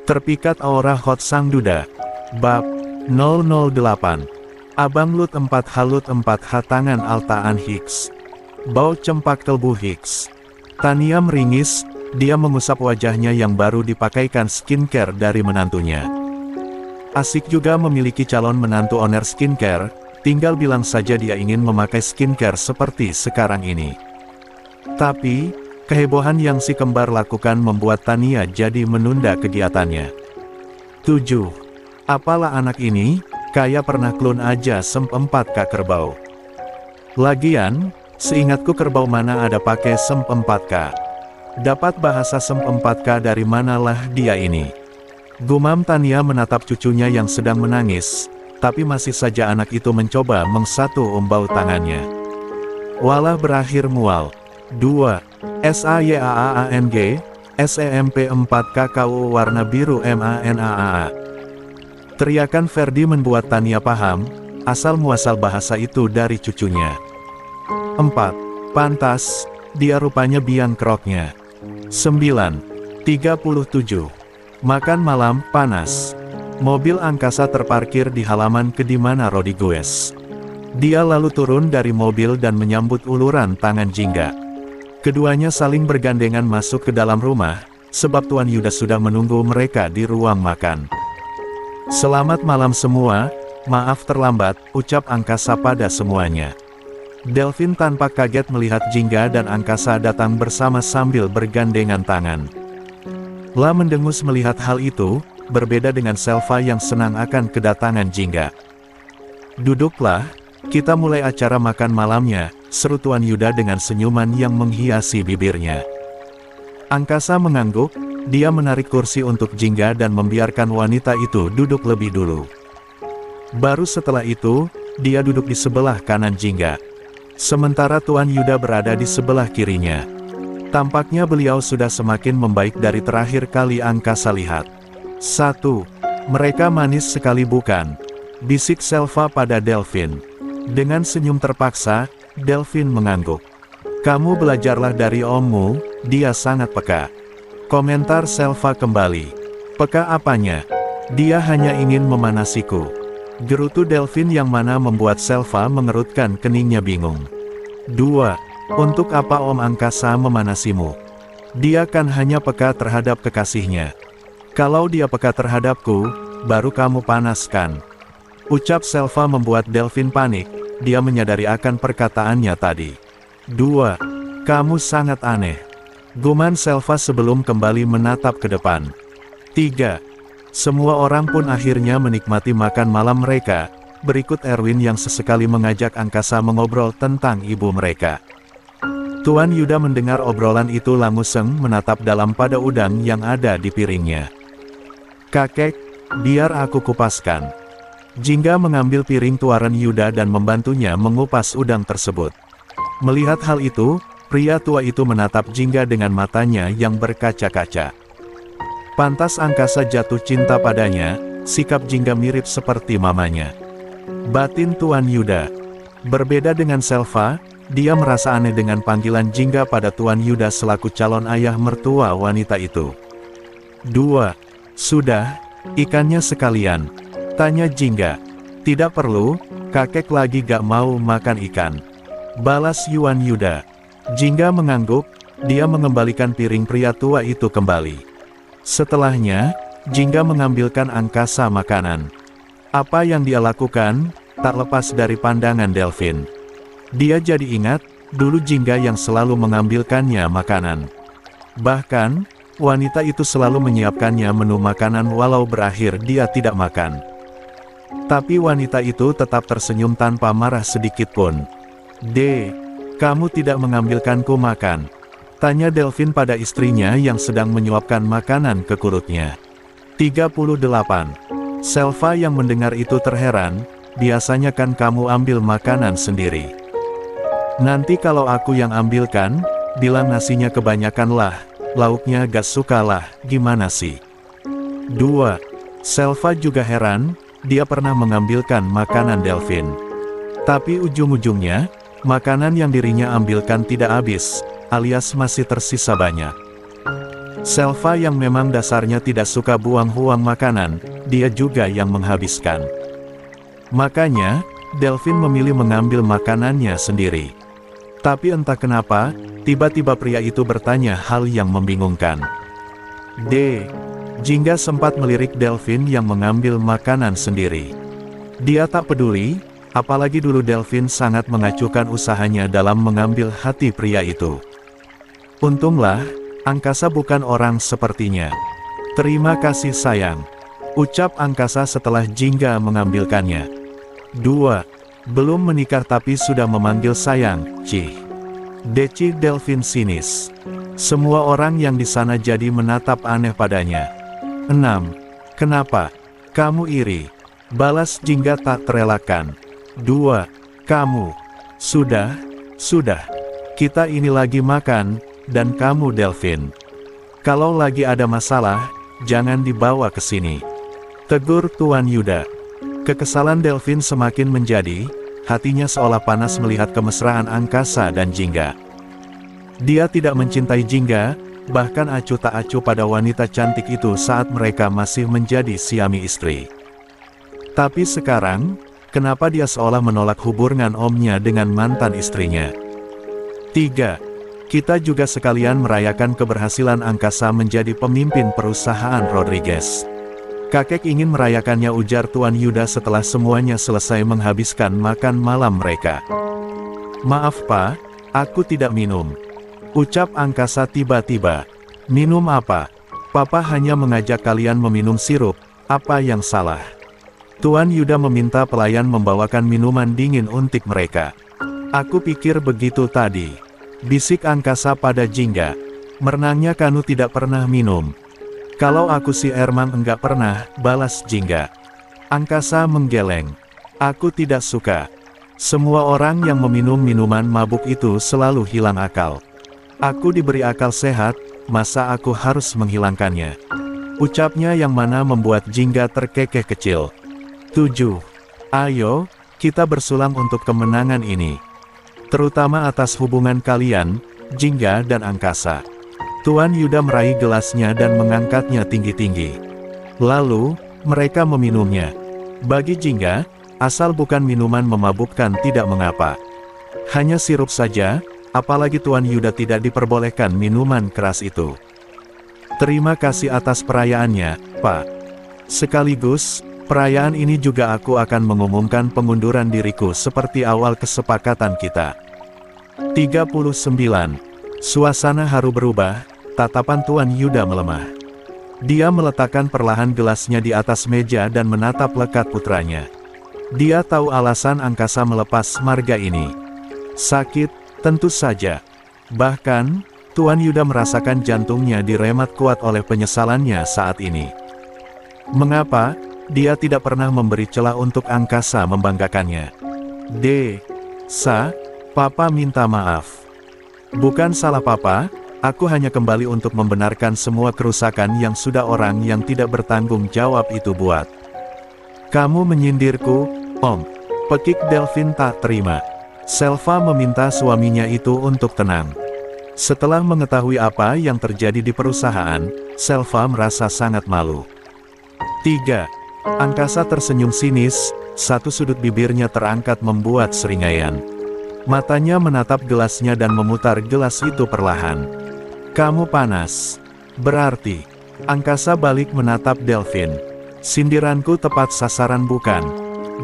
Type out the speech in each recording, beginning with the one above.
Terpikat aura hot sang duda. Bab 008. Abang Lut 4 Halut 4 Tangan Altaan Hicks. Bau cempak kelbu Hicks. Tania meringis, dia mengusap wajahnya yang baru dipakaikan skincare dari menantunya. Asik juga memiliki calon menantu owner skincare, tinggal bilang saja dia ingin memakai skincare seperti sekarang ini. Tapi, kehebohan yang si kembar lakukan membuat Tania jadi menunda kegiatannya. 7. Apalah anak ini, kayak pernah klon aja semp 4K kerbau. Lagian, seingatku kerbau mana ada pakai semp 4K. Dapat bahasa semp 4K dari manalah dia ini. Gumam Tania menatap cucunya yang sedang menangis, tapi masih saja anak itu mencoba mengsatu bau tangannya. Walah berakhir mual. 2. SAYAAANG, SEMP 4KKU warna biru MANAAA. Teriakan Ferdi membuat Tania paham, asal-muasal bahasa itu dari cucunya. 4. Pantas, dia rupanya biang keroknya. 9. 37. Makan malam, panas. Mobil angkasa terparkir di halaman kediaman Rodriguez. Dia lalu turun dari mobil dan menyambut uluran tangan Jingga. Keduanya saling bergandengan masuk ke dalam rumah, sebab Tuan Yuda sudah menunggu mereka di ruang makan. Selamat malam semua, maaf terlambat, ucap angkasa pada semuanya. Delvin tanpa kaget melihat Jingga dan angkasa datang bersama sambil bergandengan tangan. La mendengus melihat hal itu, berbeda dengan Selva yang senang akan kedatangan Jingga. Duduklah, kita mulai acara makan malamnya, seru Tuan Yuda dengan senyuman yang menghiasi bibirnya. Angkasa mengangguk, dia menarik kursi untuk Jingga dan membiarkan wanita itu duduk lebih dulu. Baru setelah itu, dia duduk di sebelah kanan Jingga. Sementara Tuan Yuda berada di sebelah kirinya. Tampaknya beliau sudah semakin membaik dari terakhir kali angkasa lihat. 1. Mereka manis sekali bukan? Bisik Selva pada Delvin. Dengan senyum terpaksa, Delvin mengangguk. Kamu belajarlah dari ommu, dia sangat peka. Komentar Selva kembali. Peka apanya? Dia hanya ingin memanasiku. Gerutu Delvin yang mana membuat Selva mengerutkan keningnya bingung. 2. Untuk apa Om Angkasa memanasimu? Dia kan hanya peka terhadap kekasihnya. Kalau dia peka terhadapku, baru kamu panaskan. Ucap Selva membuat Delvin panik, dia menyadari akan perkataannya tadi. 2. Kamu sangat aneh. Guman Selva sebelum kembali menatap ke depan. 3. Semua orang pun akhirnya menikmati makan malam mereka, berikut Erwin yang sesekali mengajak angkasa mengobrol tentang ibu mereka. Tuan Yuda mendengar obrolan itu langsung menatap dalam pada udang yang ada di piringnya. Kakek, biar aku kupaskan. Jingga mengambil piring Tuan Yuda dan membantunya mengupas udang tersebut. Melihat hal itu, pria tua itu menatap Jingga dengan matanya yang berkaca-kaca. Pantas angkasa jatuh cinta padanya, sikap Jingga mirip seperti mamanya. Batin Tuan Yuda. Berbeda dengan Selva, dia merasa aneh dengan panggilan Jingga pada Tuan Yuda selaku calon ayah mertua wanita itu. 2. Sudah, ikannya sekalian. Tanya Jingga. Tidak perlu, kakek lagi gak mau makan ikan. Balas Yuan Yuda. Jingga mengangguk, dia mengembalikan piring pria tua itu kembali. Setelahnya, Jingga mengambilkan angkasa makanan. Apa yang dia lakukan, tak lepas dari pandangan Delvin. Dia jadi ingat, dulu Jingga yang selalu mengambilkannya makanan. Bahkan, wanita itu selalu menyiapkannya menu makanan walau berakhir dia tidak makan. Tapi wanita itu tetap tersenyum tanpa marah sedikitpun. Kamu tidak mengambilkanku makan? Tanya Delvin pada istrinya yang sedang menyuapkan makanan ke perutnya. 38. Selva yang mendengar itu terheran, biasanya kan kamu ambil makanan sendiri. Nanti kalau aku yang ambilkan, bilang nasinya kebanyakan lah, lauknya gak suka lah, gimana sih? 2. Selva juga heran, dia pernah mengambilkan makanan Delvin. Tapi ujung-ujungnya, makanan yang dirinya ambilkan tidak habis, alias masih tersisa banyak. Selva yang memang dasarnya tidak suka buang-buang makanan, dia juga yang menghabiskan. Makanya, Delphine memilih mengambil makanannya sendiri. Tapi entah kenapa, tiba-tiba pria itu bertanya hal yang membingungkan. Jingga sempat melirik Delphine yang mengambil makanan sendiri. Dia tak peduli, apalagi dulu Delphine sangat mengacuhkan usahanya dalam mengambil hati pria itu. Untunglah, angkasa bukan orang sepertinya. Terima kasih sayang, ucap angkasa setelah Jingga mengambilkannya. 2. Belum menikah tapi sudah memanggil sayang, Cih. Deci Delphine sinis. Semua orang yang di sana jadi menatap aneh padanya. 6. Kenapa? Kamu iri? Balas Jingga tak terelakkan. 2. Kamu. Sudah. Kita ini lagi makan, dan kamu Delphine. Kalau lagi ada masalah, jangan dibawa ke sini. Tegur Tuan Yuda. Kekesalan Delphine semakin menjadi, hatinya seolah panas melihat kemesraan angkasa dan Jingga. Dia tidak mencintai Jingga, bahkan acuh tak acuh pada wanita cantik itu saat mereka masih menjadi suami istri. Tapi sekarang, kenapa dia seolah menolak hubungan omnya dengan mantan istrinya? 3. Kita juga sekalian merayakan keberhasilan angkasa menjadi pemimpin perusahaan Rodriguez. Kakek ingin merayakannya, ujar Tuan Yuda setelah semuanya selesai menghabiskan makan malam mereka. Maaf Pak, aku tidak minum, ucap angkasa tiba-tiba. Minum apa? Papa hanya mengajak kalian meminum sirup, apa yang salah? Tuan Yuda meminta pelayan membawakan minuman dingin untuk mereka. Aku pikir begitu tadi, bisik angkasa pada Jingga. Merenangnya Kanu tidak pernah minum. Kalau aku si Erman enggak pernah, balas Jingga. Angkasa menggeleng. Aku tidak suka. Semua orang yang meminum minuman mabuk itu selalu hilang akal. Aku diberi akal sehat, masa aku harus menghilangkannya? Ucapnya yang mana membuat Jingga terkekeh kecil. 7. Ayo, kita bersulang untuk kemenangan ini. Terutama atas hubungan kalian, Jingga dan angkasa. Tuan Yuda meraih gelasnya dan mengangkatnya tinggi-tinggi. Lalu, mereka meminumnya. Bagi Jingga, asal bukan minuman memabukkan tidak mengapa. Hanya sirup saja, apalagi Tuan Yuda tidak diperbolehkan minuman keras itu. Terima kasih atas perayaannya, Pak. Sekaligus, perayaan ini juga aku akan mengumumkan pengunduran diriku seperti awal kesepakatan kita. 39. Suasana haru berubah. Tatapan Tuan Yuda melemah. Dia meletakkan perlahan gelasnya di atas meja dan menatap lekat putranya. Dia tahu alasan angkasa melepas marga ini. Sakit, tentu saja. Bahkan, Tuan Yuda merasakan jantungnya diremat kuat oleh penyesalannya saat ini. Mengapa, dia tidak pernah memberi celah untuk angkasa membanggakannya? Papa minta maaf. Bukan salah Papa. Aku hanya kembali untuk membenarkan semua kerusakan yang sudah orang yang tidak bertanggung jawab itu buat. Kamu menyindirku, Om. Pekik Delphine tak terima. Selva meminta suaminya itu untuk tenang. Setelah mengetahui apa yang terjadi di perusahaan, Selva merasa sangat malu. 3. Angkasa tersenyum sinis, satu sudut bibirnya terangkat membuat seringaian. Matanya menatap gelasnya dan memutar gelas itu perlahan. Kamu panas. Berarti. Angkasa balik menatap Delphine. Sindiranku tepat sasaran bukan?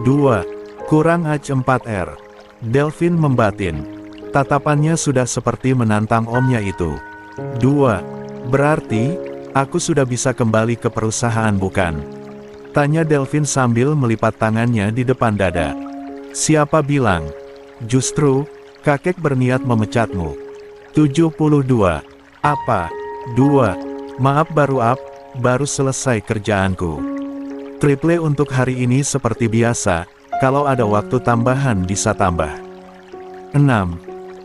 2. Kurang H4R. Delphine membatin. Tatapannya sudah seperti menantang omnya itu. 2. Berarti, aku sudah bisa kembali ke perusahaan bukan? Tanya Delphine sambil melipat tangannya di depan dada. Siapa bilang? Justru, kakek berniat memecatmu. 72. Apa? 2. Maaf baru selesai kerjaanku. Triple untuk hari ini seperti biasa, kalau ada waktu tambahan bisa tambah. 6.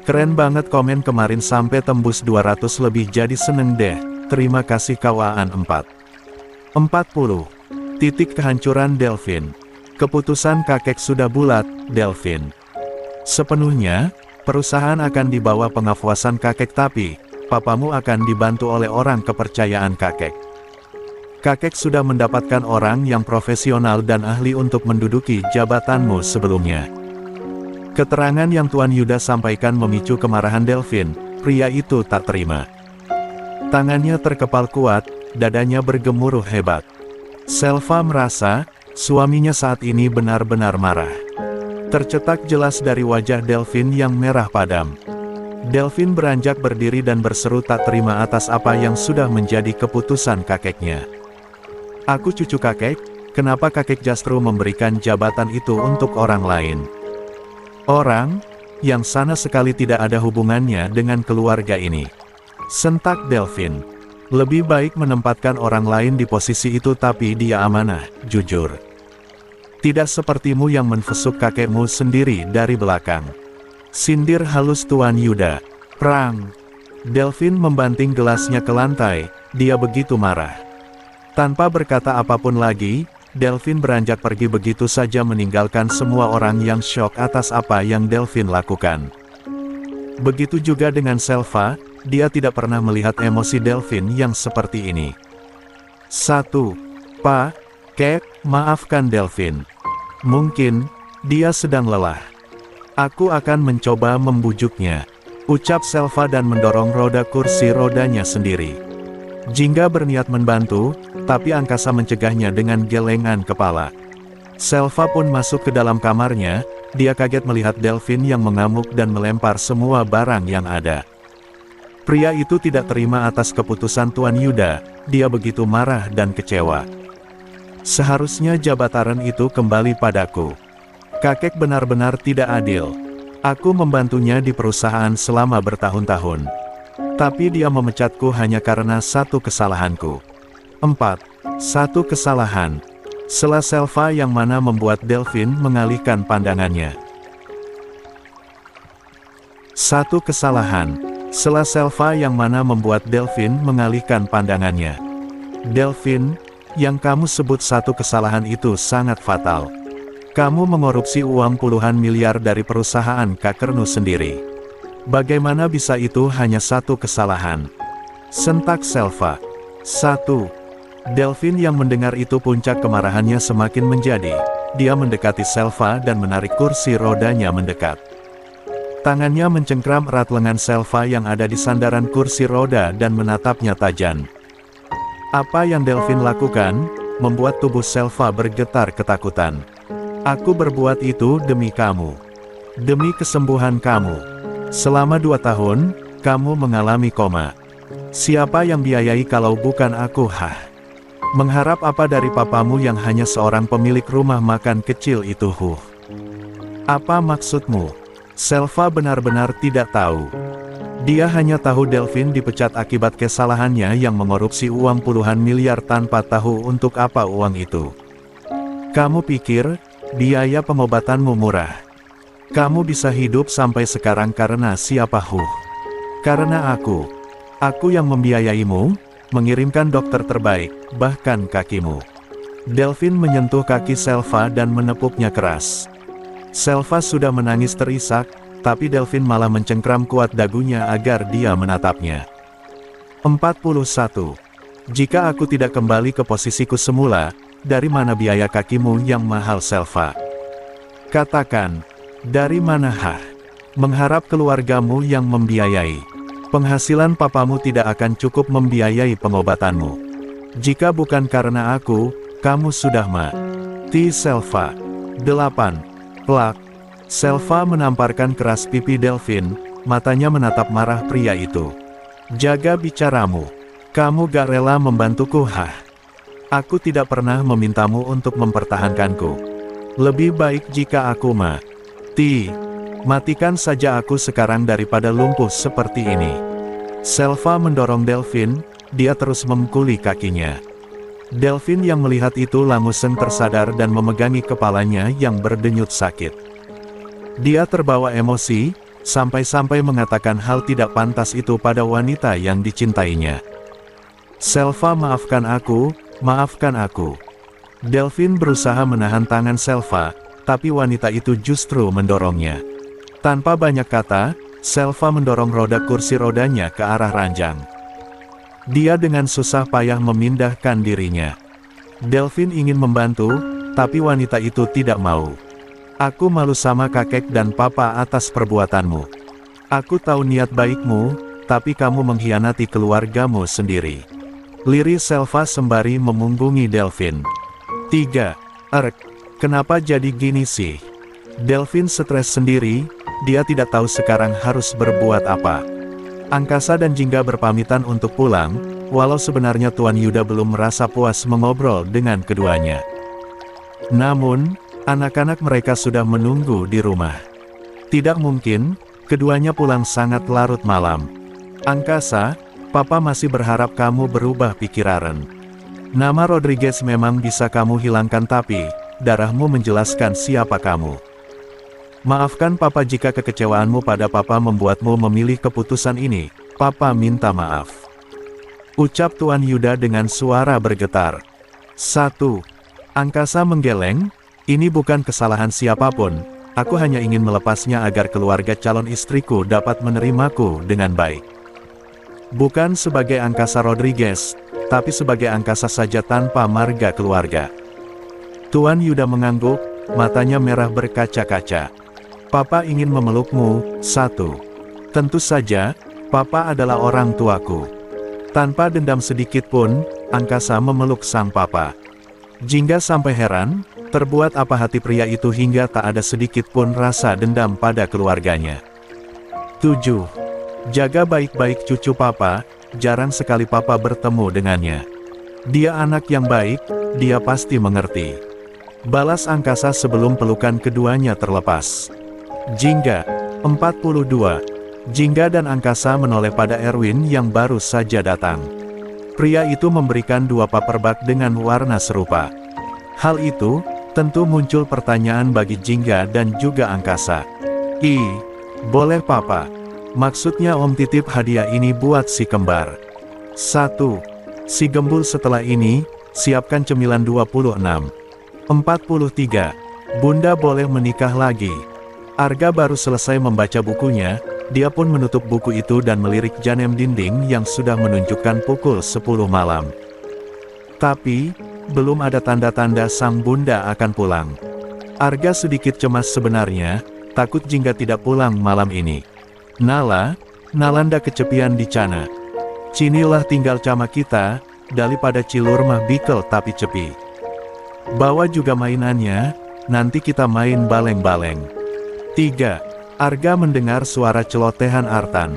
Keren banget komen kemarin sampai tembus 200 lebih jadi seneng deh, terima kasih kawan 4. 40. Titik kehancuran Delphine. Keputusan kakek sudah bulat, Delphine. Sepenuhnya, perusahaan akan dibawa pengawasan kakek tapi, papamu akan dibantu oleh orang kepercayaan kakek. Kakek sudah mendapatkan orang yang profesional dan ahli untuk menduduki jabatanmu sebelumnya. Keterangan yang Tuan Yuda sampaikan memicu kemarahan Delphine. Pria itu tak terima. Tangannya terkepal kuat, dadanya bergemuruh hebat. Selva merasa, suaminya saat ini benar-benar marah. Tercetak jelas dari wajah Delphine yang merah padam. Delphine beranjak berdiri dan berseru tak terima atas apa yang sudah menjadi keputusan kakeknya. Aku cucu kakek, kenapa kakek justru memberikan jabatan itu untuk orang lain? Orang yang sama sekali tidak ada hubungannya dengan keluarga ini. Sentak Delphine. Lebih baik menempatkan orang lain di posisi itu tapi dia amanah, jujur. Tidak sepertimu yang menfesuk kakekmu sendiri dari belakang. Sindir halus Tuan Yuda. Prang. Delphine membanting gelasnya ke lantai, dia begitu marah. Tanpa berkata apapun lagi, Delphine beranjak pergi begitu saja meninggalkan semua orang yang syok atas apa yang Delphine lakukan. Begitu juga dengan Selva, dia tidak pernah melihat emosi Delphine yang seperti ini. 1. Pak, Kek, maafkan Delphine. Mungkin, dia sedang lelah. Aku akan mencoba membujuknya, ucap Selva dan mendorong roda kursi rodanya sendiri. Jingga berniat membantu, tapi angkasa mencegahnya dengan gelengan kepala. Selva pun masuk ke dalam kamarnya, dia kaget melihat Delphine yang mengamuk dan melempar semua barang yang ada. Pria itu tidak terima atas keputusan Tuan Yuda, dia begitu marah dan kecewa. Seharusnya jabatan itu kembali padaku. Kakek benar-benar tidak adil. Aku membantunya di perusahaan selama bertahun-tahun. Tapi dia memecatku hanya karena satu kesalahanku. 4. Satu kesalahan. Sela Selva yang mana membuat Delphine mengalihkan pandangannya. Satu kesalahan. Sela Selva yang mana membuat Delphine mengalihkan pandangannya. Delphine, yang kamu sebut satu kesalahan itu sangat fatal. Kamu mengorupsi uang puluhan miliar dari perusahaan Kakernu sendiri. Bagaimana bisa itu hanya satu kesalahan? Sentak Selva. 1. Delphine yang mendengar itu puncak kemarahannya semakin menjadi. Dia mendekati Selva dan menarik kursi rodanya mendekat. Tangannya mencengkram erat lengan Selva yang ada di sandaran kursi roda dan menatapnya tajam. Apa yang Delphine lakukan, membuat tubuh Selva bergetar ketakutan. Aku berbuat itu demi kamu. Demi kesembuhan kamu. Selama 2 tahun, kamu mengalami koma. Siapa yang biayai kalau bukan aku? Mengharap apa dari papamu yang hanya seorang pemilik rumah makan kecil itu? Apa maksudmu? Selva benar-benar tidak tahu. Dia hanya tahu Delphine dipecat akibat kesalahannya yang mengorupsi uang puluhan miliar tanpa tahu untuk apa uang itu. Kamu pikir, biaya pengobatanmu murah? Kamu bisa hidup sampai sekarang karena siapa? Karena aku. Aku yang membiayaimu, mengirimkan dokter terbaik, bahkan kakimu. Delphine menyentuh kaki Selva dan menepuknya keras. Selva sudah menangis terisak, tapi Delphine malah mencengkram kuat dagunya agar dia menatapnya. 41. Jika aku tidak kembali ke posisiku semula, dari mana biaya kakimu yang mahal? Selva. Katakan, dari mana? Mengharap keluargamu yang membiayai. Penghasilan papamu tidak akan cukup membiayai pengobatanmu. Jika bukan karena aku, kamu sudah mati. Selva. 8. Plak. Selva menamparkan keras pipi Delphine, matanya menatap marah pria itu. Jaga bicaramu. Kamu gak rela membantuku? Aku tidak pernah memintamu untuk mempertahankanku. Lebih baik jika aku mati. Matikan saja aku sekarang daripada lumpuh seperti ini. Selva mendorong Delphine, dia terus memukuli kakinya. Delphine yang melihat itu langsung tersadar dan memegangi kepalanya yang berdenyut sakit. Dia terbawa emosi, sampai-sampai mengatakan hal tidak pantas itu pada wanita yang dicintainya. Selva, maafkan aku, maafkan aku. Delphine berusaha menahan tangan Selva, tapi wanita itu justru mendorongnya. Tanpa banyak kata, Selva mendorong roda kursi rodanya ke arah ranjang. Dia dengan susah payah memindahkan dirinya. Delphine ingin membantu, tapi wanita itu tidak mau. Aku malu sama kakek dan papa atas perbuatanmu. Aku tahu niat baikmu, tapi kamu mengkhianati keluargamu sendiri. Lirik Selva sembari memunggungi Delphine. 3. Kenapa jadi gini sih? Delphine stres sendiri, dia tidak tahu sekarang harus berbuat apa. Angkasa dan Jingga berpamitan untuk pulang, walau sebenarnya Tuan Yuda belum merasa puas mengobrol dengan keduanya. Namun, anak-anak mereka sudah menunggu di rumah. Tidak mungkin, keduanya pulang sangat larut malam. Angkasa, Papa masih berharap kamu berubah pikiran. Nama Rodriguez memang bisa kamu hilangkan tapi, darahmu menjelaskan siapa kamu. Maafkan Papa jika kekecewaanmu pada Papa membuatmu memilih keputusan ini, Papa minta maaf. Ucap Tuan Yuda dengan suara bergetar. 1. Angkasa menggeleng, ini bukan kesalahan siapapun, aku hanya ingin melepasnya agar keluarga calon istriku dapat menerimaku dengan baik. Bukan sebagai Angkasa Rodriguez, tapi sebagai Angkasa saja tanpa marga keluarga. Tuan Yuda mengangguk, matanya merah berkaca-kaca. Papa ingin memelukmu. 1. Tentu saja, Papa adalah orang tuaku. Tanpa dendam sedikit pun, Angkasa memeluk sang papa. Jingga sampai heran, terbuat apa hati pria itu hingga tak ada sedikit pun rasa dendam pada keluarganya. 7. Jaga baik-baik cucu Papa, jarang sekali Papa bertemu dengannya. Dia anak yang baik, dia pasti mengerti. Balas Angkasa sebelum pelukan keduanya terlepas. Jingga, 42. Jingga dan Angkasa menoleh pada Erwin yang baru saja datang. Pria itu memberikan 2 paper bag dengan warna serupa. Hal itu, tentu muncul pertanyaan bagi Jingga dan juga Angkasa. Boleh Papa. Maksudnya Om titip hadiah ini buat si kembar. 1. Si gembul setelah ini, siapkan cemilan 26. 43. Bunda boleh menikah lagi. Arga baru selesai membaca bukunya, dia pun menutup buku itu dan melirik janem dinding yang sudah menunjukkan pukul 10 malam. Tapi, belum ada tanda-tanda sang bunda akan pulang. Arga sedikit cemas sebenarnya, takut Jingga tidak pulang malam ini. Nalanda kecepian di cana. Cinilah tinggal cama kita, daripada cilur mah bikel tapi cepi. Bawa juga mainannya, nanti kita main baleng-baleng. 3. Arga mendengar suara celotehan Artan.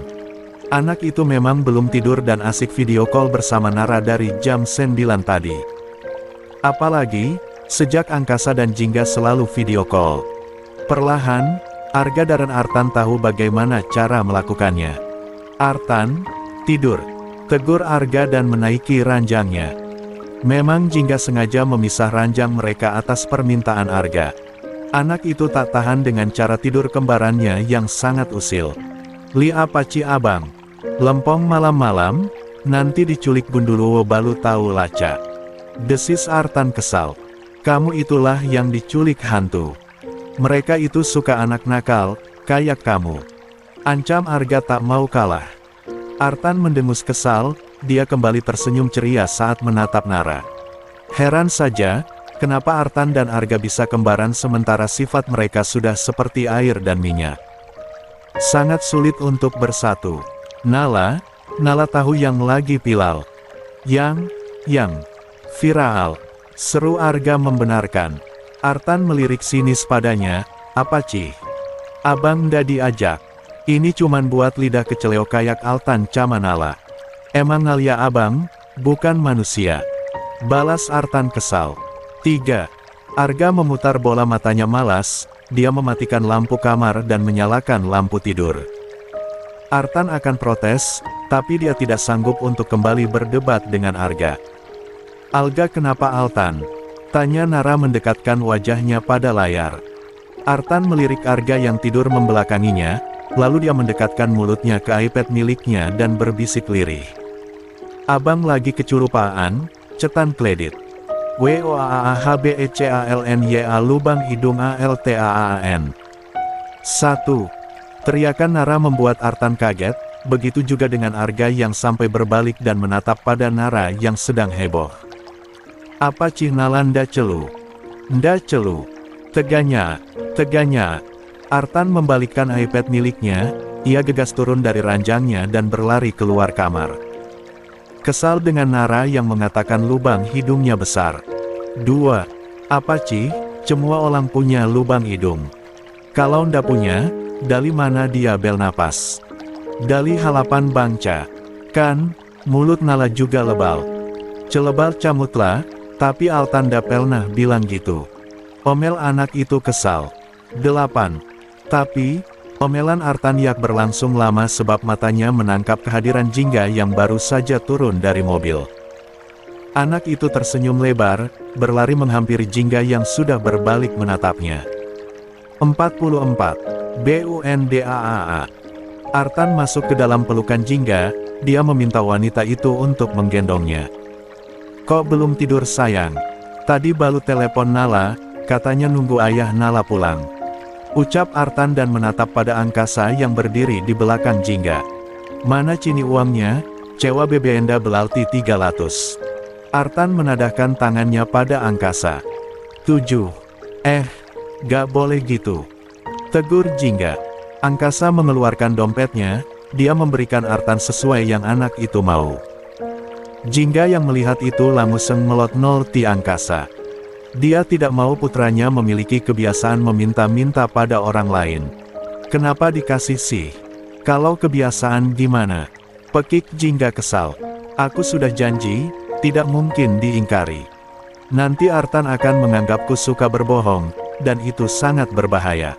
Anak itu memang belum tidur dan asik video call bersama Nara dari jam 9 tadi. Apalagi, sejak Angkasa dan Jingga selalu video call. Perlahan, Arga dan Artan tahu bagaimana cara melakukannya. Artan, tidur. Tegur Arga dan menaiki ranjangnya. Memang Jingga sengaja memisah ranjang mereka atas permintaan Arga. Anak itu tak tahan dengan cara tidur kembarannya yang sangat usil. Li apa ci abang? Lempong malam-malam, nanti diculik Gunduluwo balu tahu laca. Desis Artan kesal. Kamu itulah yang diculik hantu. Mereka itu suka anak nakal, kayak kamu. Ancam Arga tak mau kalah. Artan mendengus kesal, dia kembali tersenyum ceria saat menatap Nara. Heran saja, kenapa Artan dan Arga bisa kembaran sementara sifat mereka sudah seperti air dan minyak. Sangat sulit untuk bersatu. Nala tahu yang lagi pilal. Yang, viral. Seru Arga membenarkan. Artan melirik sinis padanya, apa cih? Abang ndak diajak. Ini cuman buat lidah keceleo kayak Altan cama Nala. Emang ngalia abang, bukan manusia. Balas Artan kesal. 3. Arga memutar bola matanya malas, dia mematikan lampu kamar dan menyalakan lampu tidur. Artan akan protes, tapi dia tidak sanggup untuk kembali berdebat dengan Arga. Alga kenapa Altan? Tanya Nara mendekatkan wajahnya pada layar. Artan melirik Arga yang tidur membelakanginya, lalu dia mendekatkan mulutnya ke iPad miliknya dan berbisik lirih. Abang lagi kecurupaan, cetan kledit. WOAAHBECALNYA lubang hidung ALTAAN. 1. Teriakan Nara membuat Artan kaget, begitu juga dengan Arga yang sampai berbalik dan menatap pada Nara yang sedang heboh. Apa Cihnala ndak celu? Ndak celu. Teganya. Artan membalikkan iPad miliknya, ia gegas turun dari ranjangnya dan berlari keluar kamar. Kesal dengan Nara yang mengatakan lubang hidungnya besar. 2. Apa Cih? Semua orang punya lubang hidung. Kalau ndak punya, dari mana dia bel napas? Dari halapan bangca. Kan, mulut Nala juga lebal. Celebal camutlah, tapi Altan ndak pernah bilang gitu. Omel anak itu kesal. 8. Tapi, omelan Artan yak berlangsung lama sebab matanya menangkap kehadiran Jingga yang baru saja turun dari mobil. Anak itu tersenyum lebar, berlari menghampiri Jingga yang sudah berbalik menatapnya. 44. BUNDAAA. Artan masuk ke dalam pelukan Jingga, dia meminta wanita itu untuk menggendongnya. Kok belum tidur sayang? Tadi baru telepon Nala, katanya nunggu ayah Nala pulang. Ucap Artan dan menatap pada angkasa yang berdiri di belakang Jingga. Mana cini uangnya? Cewa bebenda belalti 300. Artan menadahkan tangannya pada angkasa. 7. Gak boleh gitu. Tegur Jingga. Angkasa mengeluarkan dompetnya, dia memberikan Artan sesuai yang anak itu mau. Jingga yang melihat itu langsung melot nol ti angkasa. Dia tidak mau putranya memiliki kebiasaan meminta-minta pada orang lain. Kenapa dikasih sih? Kalau kebiasaan gimana? Pekik Jingga kesal. Aku sudah janji, tidak mungkin diingkari. Nanti Artan akan menganggapku suka berbohong, dan itu sangat berbahaya.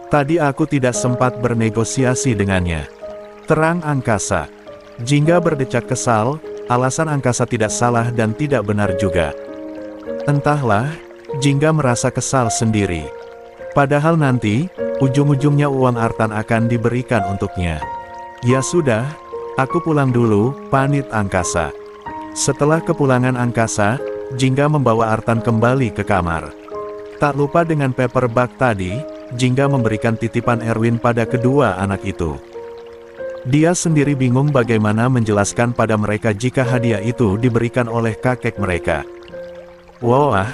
Tadi aku tidak sempat bernegosiasi dengannya. Terang angkasa. Jingga berdecak kesal, alasan angkasa tidak salah dan tidak benar juga. Entahlah, Jingga merasa kesal sendiri. Padahal nanti, ujung-ujungnya uang Artan akan diberikan untuknya. Ya sudah, aku pulang dulu, panit angkasa. Setelah kepulangan angkasa, Jingga membawa Artan kembali ke kamar. Tak lupa dengan paperback tadi, Jingga memberikan titipan Erwin pada kedua anak itu. Dia sendiri bingung bagaimana menjelaskan pada mereka jika hadiah itu diberikan oleh kakek mereka. Wah,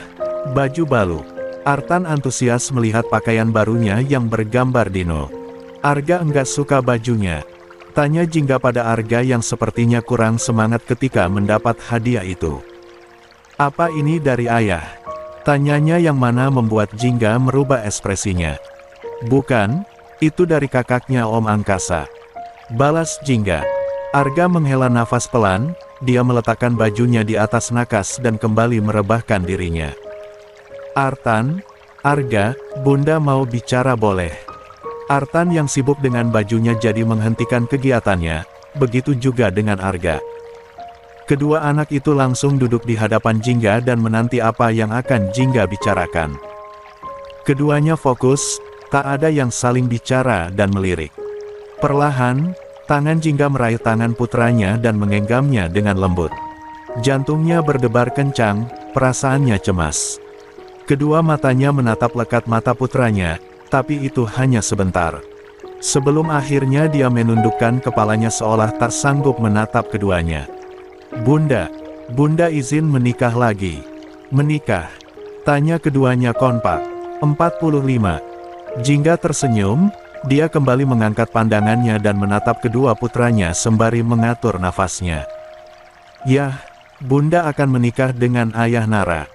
baju baru. Artan antusias melihat pakaian barunya yang bergambar dino. Arga enggak suka bajunya. Tanya Jingga pada Arga yang sepertinya kurang semangat ketika mendapat hadiah itu. Apa ini dari ayah? Tanyanya yang mana membuat Jingga merubah ekspresinya. Bukan, itu dari kakaknya Om Angkasa. Balas Jingga. Arga menghela nafas pelan, dia meletakkan bajunya di atas nakas dan kembali merebahkan dirinya. Artan, Arga, Bunda mau bicara boleh. Artan yang sibuk dengan bajunya jadi menghentikan kegiatannya, begitu juga dengan Arga. Kedua anak itu langsung duduk di hadapan Jingga dan menanti apa yang akan Jingga bicarakan. Keduanya fokus, tak ada yang saling bicara dan melirik. Perlahan, tangan Jingga meraih tangan putranya dan menggenggamnya dengan lembut. Jantungnya berdebar kencang, perasaannya cemas. Kedua matanya menatap lekat mata putranya, tapi itu hanya sebentar. Sebelum akhirnya dia menundukkan kepalanya seolah tak sanggup menatap keduanya. Bunda, Bunda izin menikah lagi. Menikah? Tanya keduanya kompak. 45. Jingga tersenyum, dia kembali mengangkat pandangannya dan menatap kedua putranya sembari mengatur nafasnya. Yah, Bunda akan menikah dengan ayah Nara.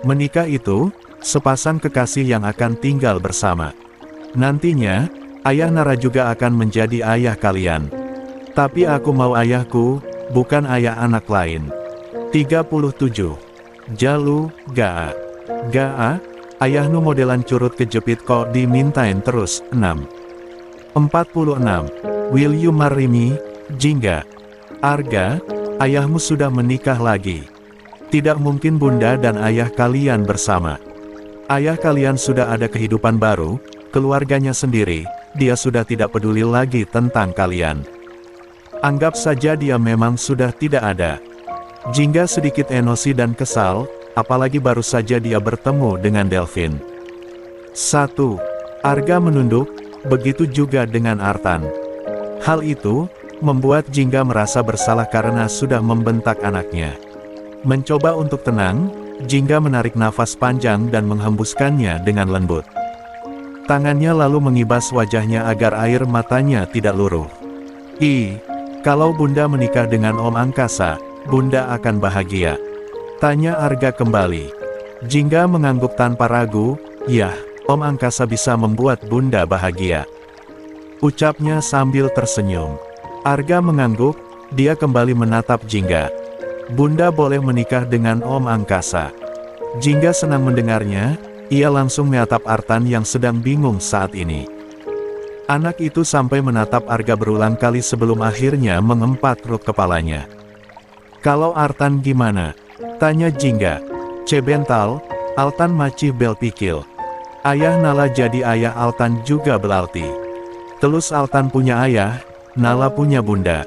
Menikah itu, sepasang kekasih yang akan tinggal bersama. Nantinya, ayah Nara juga akan menjadi ayah kalian. Tapi aku mau ayahku, bukan ayah anak lain. 37. Jalu, Gaa. Gaa, ayahnu modelan curut kejepit kok dimintain terus. 6. 46. Will you marry me, Jingga? Arga, ayahmu sudah menikah lagi. Tidak mungkin Bunda dan ayah kalian bersama. Ayah kalian sudah ada kehidupan baru, keluarganya sendiri, dia sudah tidak peduli lagi tentang kalian. Anggap saja dia memang sudah tidak ada. Jingga sedikit emosi dan kesal, apalagi baru saja dia bertemu dengan Delvin. 1. Arga menunduk, begitu juga dengan Artan. Hal itu membuat Jingga merasa bersalah karena sudah membentak anaknya. Mencoba untuk tenang, Jingga menarik nafas panjang dan menghembuskannya dengan lembut. Tangannya lalu mengibas wajahnya agar air matanya tidak luruh. Kalau Bunda menikah dengan Om Angkasa, Bunda akan bahagia. Tanya Arga kembali. Jingga mengangguk tanpa ragu, "Yah, Om Angkasa bisa membuat Bunda bahagia," ucapnya sambil tersenyum. Arga mengangguk, dia kembali menatap Jingga. "Bunda boleh menikah dengan Om Angkasa." Jingga senang mendengarnya, ia langsung menatap Artan yang sedang bingung saat ini. Anak itu sampai menatap Arga berulang kali sebelum akhirnya mengempat ruk kepalanya. "Kalau Artan gimana?" tanya Jingga. "Cebental, Altan macih bel pikil. Ayah Nala jadi ayah Altan juga belalti. Telus Altan punya ayah, Nala punya bunda.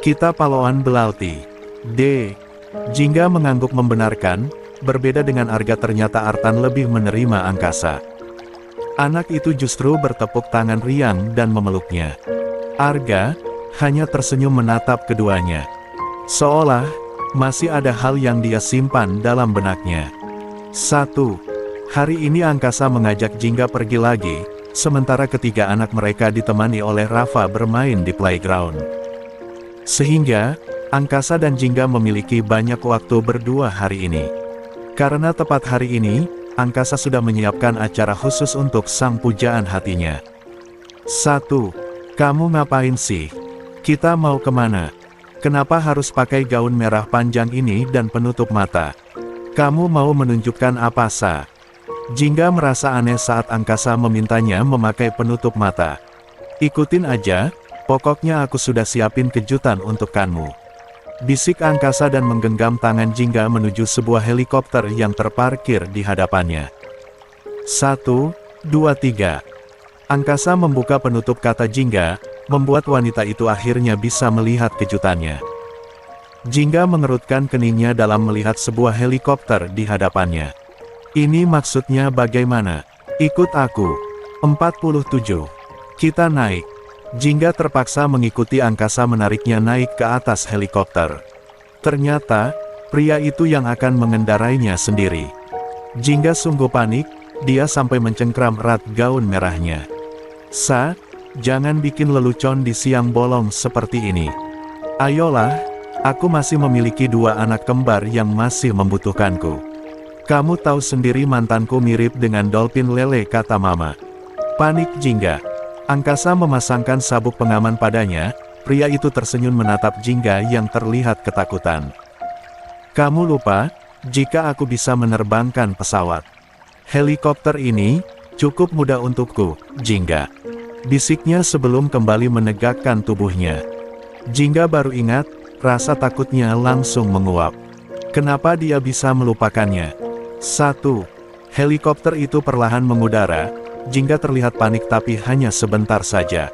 Kita paloan belalti." Jingga mengangguk membenarkan, berbeda dengan Arga ternyata Artan lebih menerima Angkasa. Anak itu justru bertepuk tangan riang dan memeluknya. Arga hanya tersenyum menatap keduanya. Seolah masih ada hal yang dia simpan dalam benaknya. Hari ini Angkasa mengajak Jingga pergi lagi, sementara ketiga anak mereka ditemani oleh Rafa bermain di playground. Sehingga, Angkasa dan Jingga memiliki banyak waktu berdua hari ini. Karena tepat hari ini, Angkasa sudah menyiapkan acara khusus untuk sang pujaan hatinya. "Kamu ngapain sih? Kita mau kemana? Kenapa harus pakai gaun merah panjang ini dan penutup mata? Kamu mau menunjukkan apa Sa?" Jingga merasa aneh saat Angkasa memintanya memakai penutup mata. "Ikutin aja, pokoknya aku sudah siapin kejutan untuk kamu," bisik Angkasa dan menggenggam tangan Jingga menuju sebuah helikopter yang terparkir di hadapannya. 1, 2, 3. Angkasa membuka penutup kata Jingga, membuat wanita itu akhirnya bisa melihat kejutannya. Jingga mengerutkan keningnya dalam melihat sebuah helikopter di hadapannya. "Ini maksudnya bagaimana? Ikut aku." 47. "Kita naik." Jingga terpaksa mengikuti Angkasa menariknya naik ke atas helikopter. Ternyata, pria itu yang akan mengendarainya sendiri. Jingga sungguh panik, dia sampai mencengkram erat gaun merahnya. "Sa, jangan bikin lelucon di siang bolong seperti ini. Ayolah, aku masih memiliki 2 anak kembar yang masih membutuhkanku. Kamu tahu sendiri mantanku mirip dengan dolphin lele," kata Mama. Panik Jingga. Angkasa memasangkan sabuk pengaman padanya, pria itu tersenyum menatap Jingga yang terlihat ketakutan. "Kamu lupa, jika aku bisa menerbangkan pesawat. Helikopter ini, cukup mudah untukku, Jingga," bisiknya sebelum kembali menegakkan tubuhnya. Jingga baru ingat, rasa takutnya langsung menguap. Kenapa dia bisa melupakannya? 1. Helikopter itu perlahan mengudara. Jingga terlihat panik tapi hanya sebentar saja.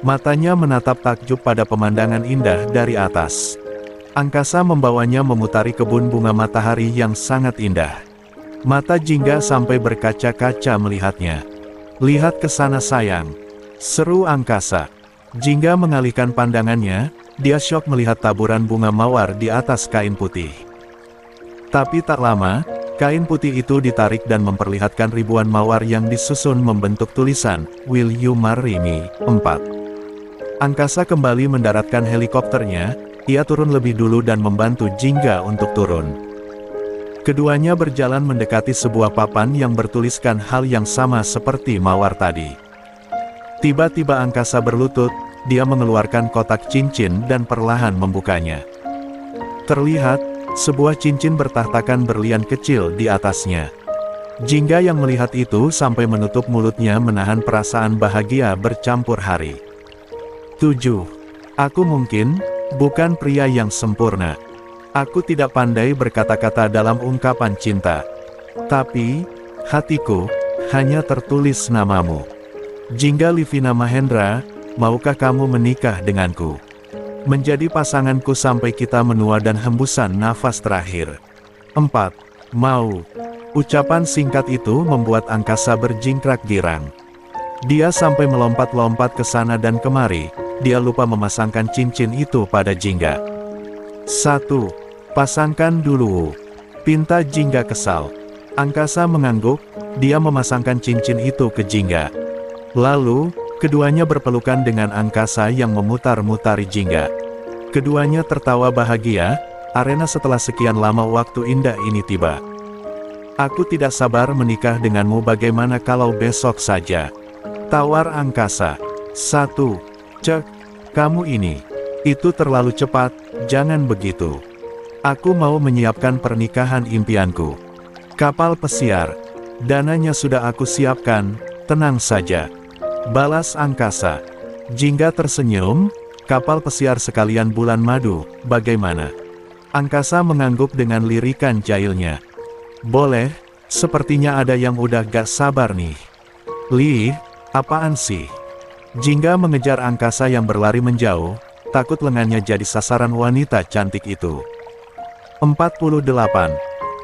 Matanya menatap takjub pada pemandangan indah dari atas. Angkasa membawanya memutari kebun bunga matahari yang sangat indah. Mata Jingga sampai berkaca-kaca melihatnya. "Lihat ke sana sayang," seru Angkasa. Jingga mengalihkan pandangannya, dia syok melihat taburan bunga mawar di atas kain putih. Tapi tak lama, kain putih itu ditarik dan memperlihatkan ribuan mawar yang disusun membentuk tulisan, "Will you marry me?" 4. Angkasa kembali mendaratkan helikopternya, ia turun lebih dulu dan membantu Jingga untuk turun. Keduanya berjalan mendekati sebuah papan yang bertuliskan hal yang sama seperti mawar tadi. Tiba-tiba Angkasa berlutut, dia mengeluarkan kotak cincin dan perlahan membukanya. Terlihat, sebuah cincin bertahtakan berlian kecil di atasnya. Jingga yang melihat itu sampai menutup mulutnya menahan perasaan bahagia bercampur haru. 7. Aku mungkin bukan pria yang sempurna. Aku tidak pandai berkata-kata dalam ungkapan cinta. Tapi, hatiku hanya tertulis namamu. Jingga Livina Mahendra, maukah kamu menikah denganku? Menjadi pasanganku sampai kita menua dan hembusan nafas terakhir. 4. Mau. Ucapan singkat itu membuat Angkasa berjingkrak girang. Dia sampai melompat-lompat ke sana dan kemari, dia lupa memasangkan cincin itu pada Jingga. 1. Pasangkan dulu. Pinta Jingga kesal. Angkasa mengangguk, dia memasangkan cincin itu ke Jingga. Lalu, keduanya berpelukan dengan Angkasa yang memutar-mutari Jingga. Keduanya tertawa bahagia, arena setelah sekian lama waktu indah ini tiba. Aku tidak sabar menikah denganmu, bagaimana kalau besok saja? Tawar Angkasa. 1. Cek, kamu ini. Itu terlalu cepat, jangan begitu. Aku mau menyiapkan pernikahan impianku. Kapal pesiar. Dananya sudah aku siapkan, tenang saja. Balas Angkasa. Jingga tersenyum, kapal pesiar sekalian bulan madu, bagaimana? Angkasa mengangguk dengan lirikan jahilnya. Boleh, sepertinya ada yang udah gak sabar nih. Lih, apaan sih? Jingga mengejar Angkasa yang berlari menjauh, takut lengannya jadi sasaran wanita cantik itu. 48.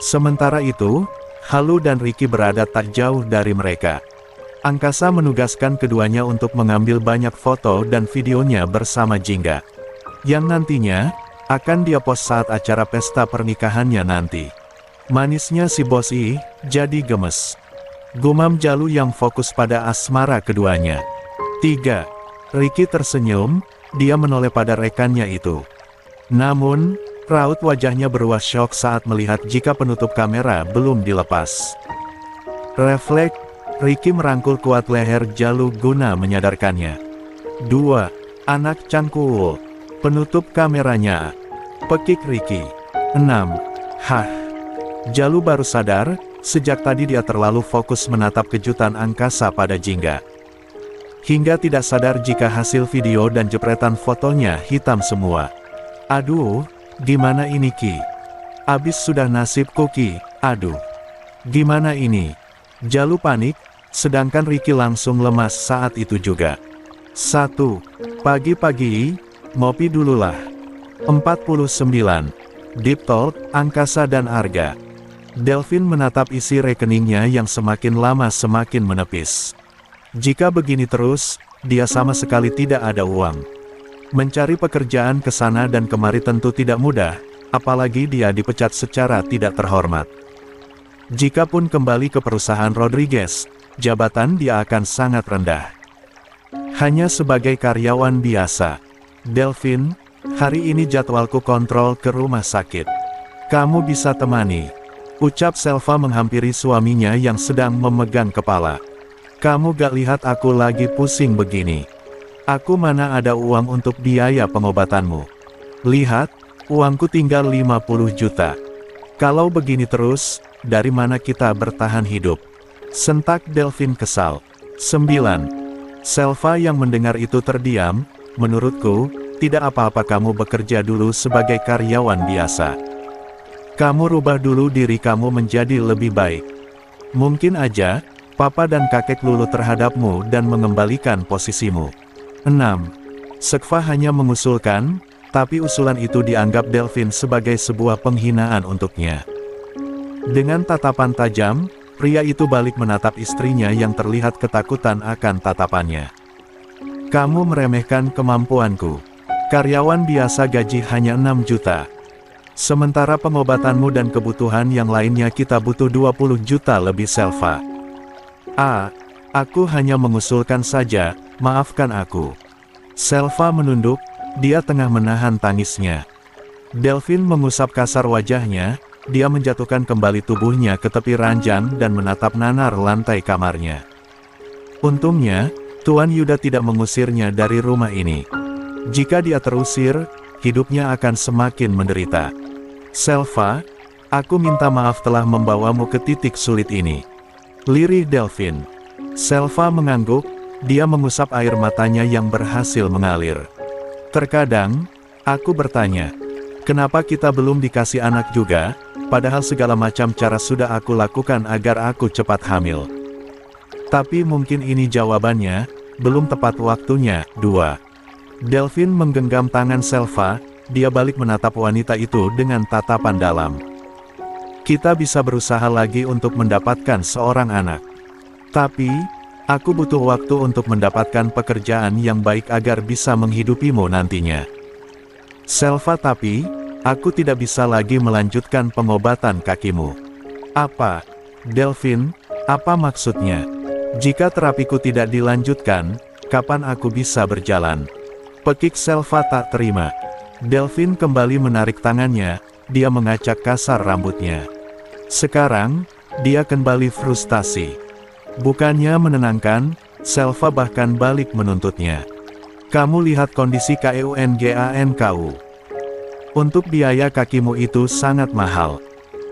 Sementara itu, Halu dan Ricky berada tak jauh dari mereka. Angkasa menugaskan keduanya untuk mengambil banyak foto dan videonya bersama Jingga, yang nantinya akan dia post saat acara pesta pernikahannya nanti. Manisnya si bos jadi gemes. Gumam Jalu yang fokus pada asmara keduanya. 3. Ricky tersenyum, dia menoleh pada rekannya itu. Namun, raut wajahnya berubah syok saat melihat jika penutup kamera belum dilepas. Refleks, Ricky merangkul kuat leher Jalu guna menyadarkannya. 2. Anak cangkul. Penutup kameranya. Pekik Ricky. 6. Hah. Jalu baru sadar, sejak tadi dia terlalu fokus menatap kejutan Angkasa pada Jingga. Hingga tidak sadar jika hasil video dan jepretan fotonya hitam semua. Aduh, gimana ini Ki? Abis sudah nasibku Ki, aduh. Gimana ini? Jalu panik, sedangkan Ricky langsung lemas saat itu juga. 1. Pagi-pagi, ngopi dululah. 49. Deep Talk, Angkasa dan Arga. Delvin menatap isi rekeningnya yang semakin lama semakin menepis. Jika begini terus, dia sama sekali tidak ada uang. Mencari pekerjaan ke sana dan kemari tentu tidak mudah, apalagi dia dipecat secara tidak terhormat. Jikapun kembali ke perusahaan Rodriguez, jabatan dia akan sangat rendah. Hanya sebagai karyawan biasa. Delvin, hari ini jadwalku kontrol ke rumah sakit. Kamu bisa temani. Ucap Selva menghampiri suaminya yang sedang memegang kepala. Kamu gak lihat aku lagi pusing begini? Aku mana ada uang untuk biaya pengobatanmu? Lihat, uangku tinggal 50 juta. Kalau begini terus, dari mana kita bertahan hidup? Sentak Delvin kesal. 9. Selva yang mendengar itu terdiam, menurutku, tidak apa-apa kamu bekerja dulu sebagai karyawan biasa. Kamu rubah dulu diri kamu menjadi lebih baik. Mungkin aja, papa dan kakek luluh terhadapmu dan mengembalikan posisimu. 6. Sekva hanya mengusulkan, tapi usulan itu dianggap Delvin sebagai sebuah penghinaan untuknya. Dengan tatapan tajam, pria itu balik menatap istrinya yang terlihat ketakutan akan tatapannya. Kamu meremehkan kemampuanku. Karyawan biasa gaji hanya 6 juta. Sementara pengobatanmu dan kebutuhan yang lainnya kita butuh 20 juta lebih Selva. Aku hanya mengusulkan saja, maafkan aku. Selva menunduk, dia tengah menahan tangisnya. Delvin mengusap kasar wajahnya, dia menjatuhkan kembali tubuhnya ke tepi ranjang dan menatap nanar lantai kamarnya. Untungnya, Tuan Yuda tidak mengusirnya dari rumah ini. Jika dia terusir, hidupnya akan semakin menderita. Selva, aku minta maaf telah membawamu ke titik sulit ini. Lirih Delvin. Selva mengangguk, dia mengusap air matanya yang berhasil mengalir. Terkadang, aku bertanya, kenapa kita belum dikasih anak juga, padahal segala macam cara sudah aku lakukan agar aku cepat hamil. Tapi mungkin ini jawabannya, belum tepat waktunya. 2. Delvin menggenggam tangan Selva, dia balik menatap wanita itu dengan tatapan dalam. Kita bisa berusaha lagi untuk mendapatkan seorang anak. Tapi, Aku butuh waktu untuk mendapatkan pekerjaan yang baik agar bisa menghidupimu nantinya. Selva, tapi, aku tidak bisa lagi melanjutkan pengobatan kakimu. Apa? Delphine, apa maksudnya? Jika terapiku tidak dilanjutkan, kapan aku bisa berjalan? Pekik Selva tak terima. Delphine kembali menarik tangannya, dia mengacak kasar rambutnya. Sekarang, dia kembali frustasi. Bukannya menenangkan, Selva bahkan balik menuntutnya. Kamu lihat kondisi KEUNGANKU. Untuk biaya kakimu itu sangat mahal.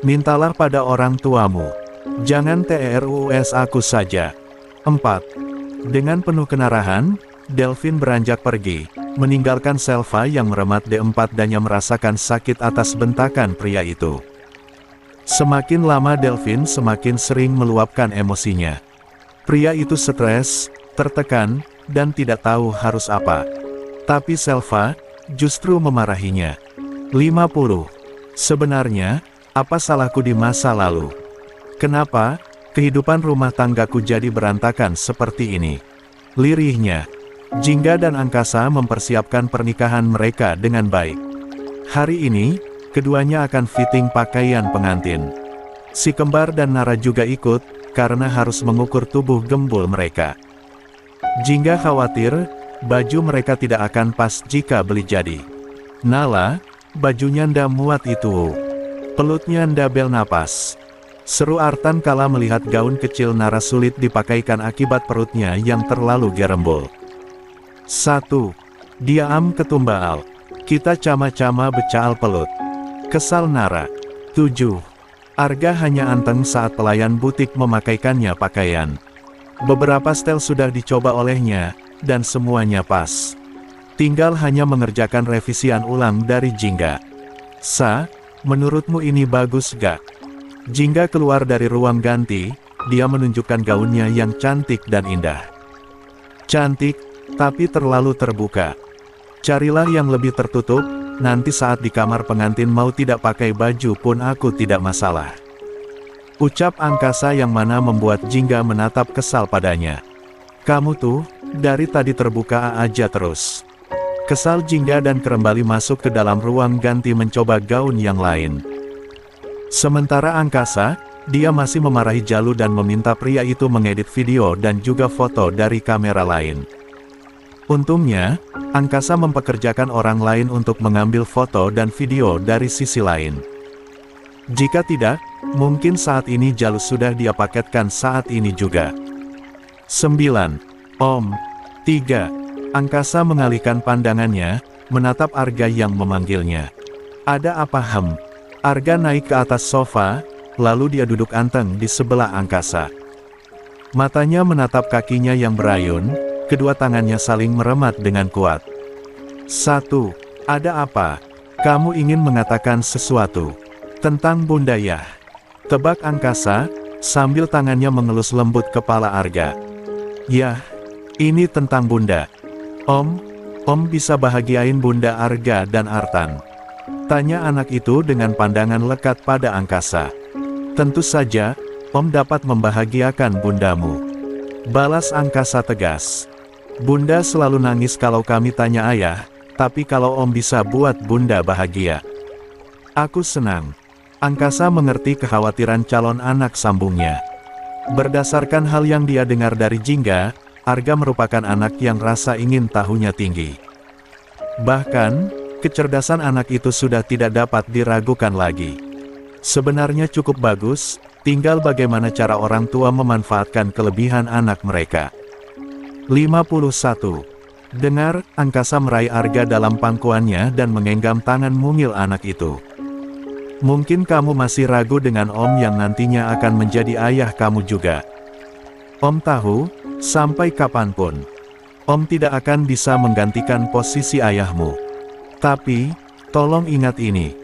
Mintalah pada orang tuamu. Jangan TERUS aku saja. 4. Dengan penuh kenarahan, Delphine beranjak pergi, meninggalkan Selva yang meremat D4 dan yang merasakan sakit atas bentakan pria itu. Semakin lama Delphine semakin sering meluapkan emosinya. Pria itu stres, tertekan, dan tidak tahu harus apa. Tapi Selva justru memarahinya. 50. Sebenarnya, apa salahku di masa lalu? Kenapa kehidupan rumah tanggaku jadi berantakan seperti ini? Lirihnya. Jingga dan Angkasa mempersiapkan pernikahan mereka dengan baik. Hari ini, keduanya akan fitting pakaian pengantin. Si kembar dan Nara juga ikut, karena harus mengukur tubuh gembul mereka. Jingga khawatir, baju mereka tidak akan pas jika beli jadi. Nala, bajunya nda muat itu. Pelutnya nda bel napas. Seru Artan kala melihat gaun kecil Nara sulit dipakaikan akibat perutnya yang terlalu gerembol. 1. Diam ketumbal. Kita cama-cama becaal pelut. Kesal Nara. 7. Arga hanya anteng saat pelayan butik memakaikannya pakaian. Beberapa stel sudah dicoba olehnya, dan semuanya pas. Tinggal hanya mengerjakan revisian ulang dari Jingga. Sa, menurutmu ini bagus gak? Jingga keluar dari ruang ganti, dia menunjukkan gaunnya yang cantik dan indah. Cantik, tapi terlalu terbuka. Carilah yang lebih tertutup, nanti saat di kamar pengantin mau tidak pakai baju pun aku tidak masalah. Ucap Angkasa yang mana membuat Jingga menatap kesal padanya. Kamu tuh, dari tadi terbuka aja terus. Kesal Jingga dan kembali masuk ke dalam ruang ganti mencoba gaun yang lain. Sementara Angkasa, dia masih memarahi Jalu dan meminta pria itu mengedit video dan juga foto dari kamera lain. Untungnya, Angkasa mempekerjakan orang lain untuk mengambil foto dan video dari sisi lain. Jika tidak, mungkin saat ini Jalu sudah dia paketkan saat ini juga. 9. Om. 3. Angkasa mengalihkan pandangannya, menatap Arga yang memanggilnya. Ada apa hem? Arga naik ke atas sofa, lalu dia duduk anteng di sebelah Angkasa. Matanya menatap kakinya yang berayun, kedua tangannya saling meremat dengan kuat. 1. Ada apa? Kamu ingin mengatakan sesuatu? Tentang Bunda ya? Tebak Angkasa, sambil tangannya mengelus lembut kepala Arga. Yah, ini tentang Bunda. Om bisa bahagiain Bunda Arga dan Artan? Tanya anak itu dengan pandangan lekat pada Angkasa. Tentu saja, Om dapat membahagiakan bundamu. Balas Angkasa tegas. Bunda selalu nangis kalau kami tanya ayah, tapi kalau Om bisa buat Bunda bahagia, aku senang. Angkasa mengerti kekhawatiran calon anak sambungnya. Berdasarkan hal yang dia dengar dari Jingga, Arga merupakan anak yang rasa ingin tahunya tinggi. Bahkan, kecerdasan anak itu sudah tidak dapat diragukan lagi. Sebenarnya cukup bagus, tinggal bagaimana cara orang tua memanfaatkan kelebihan anak mereka. 51. Dengar, Angkasa meraih Arga dalam pangkuannya dan menggenggam tangan mungil anak itu. Mungkin kamu masih ragu dengan Om yang nantinya akan menjadi ayah kamu juga. Om tahu, sampai kapanpun, Om tidak akan bisa menggantikan posisi ayahmu. Tapi, tolong ingat ini.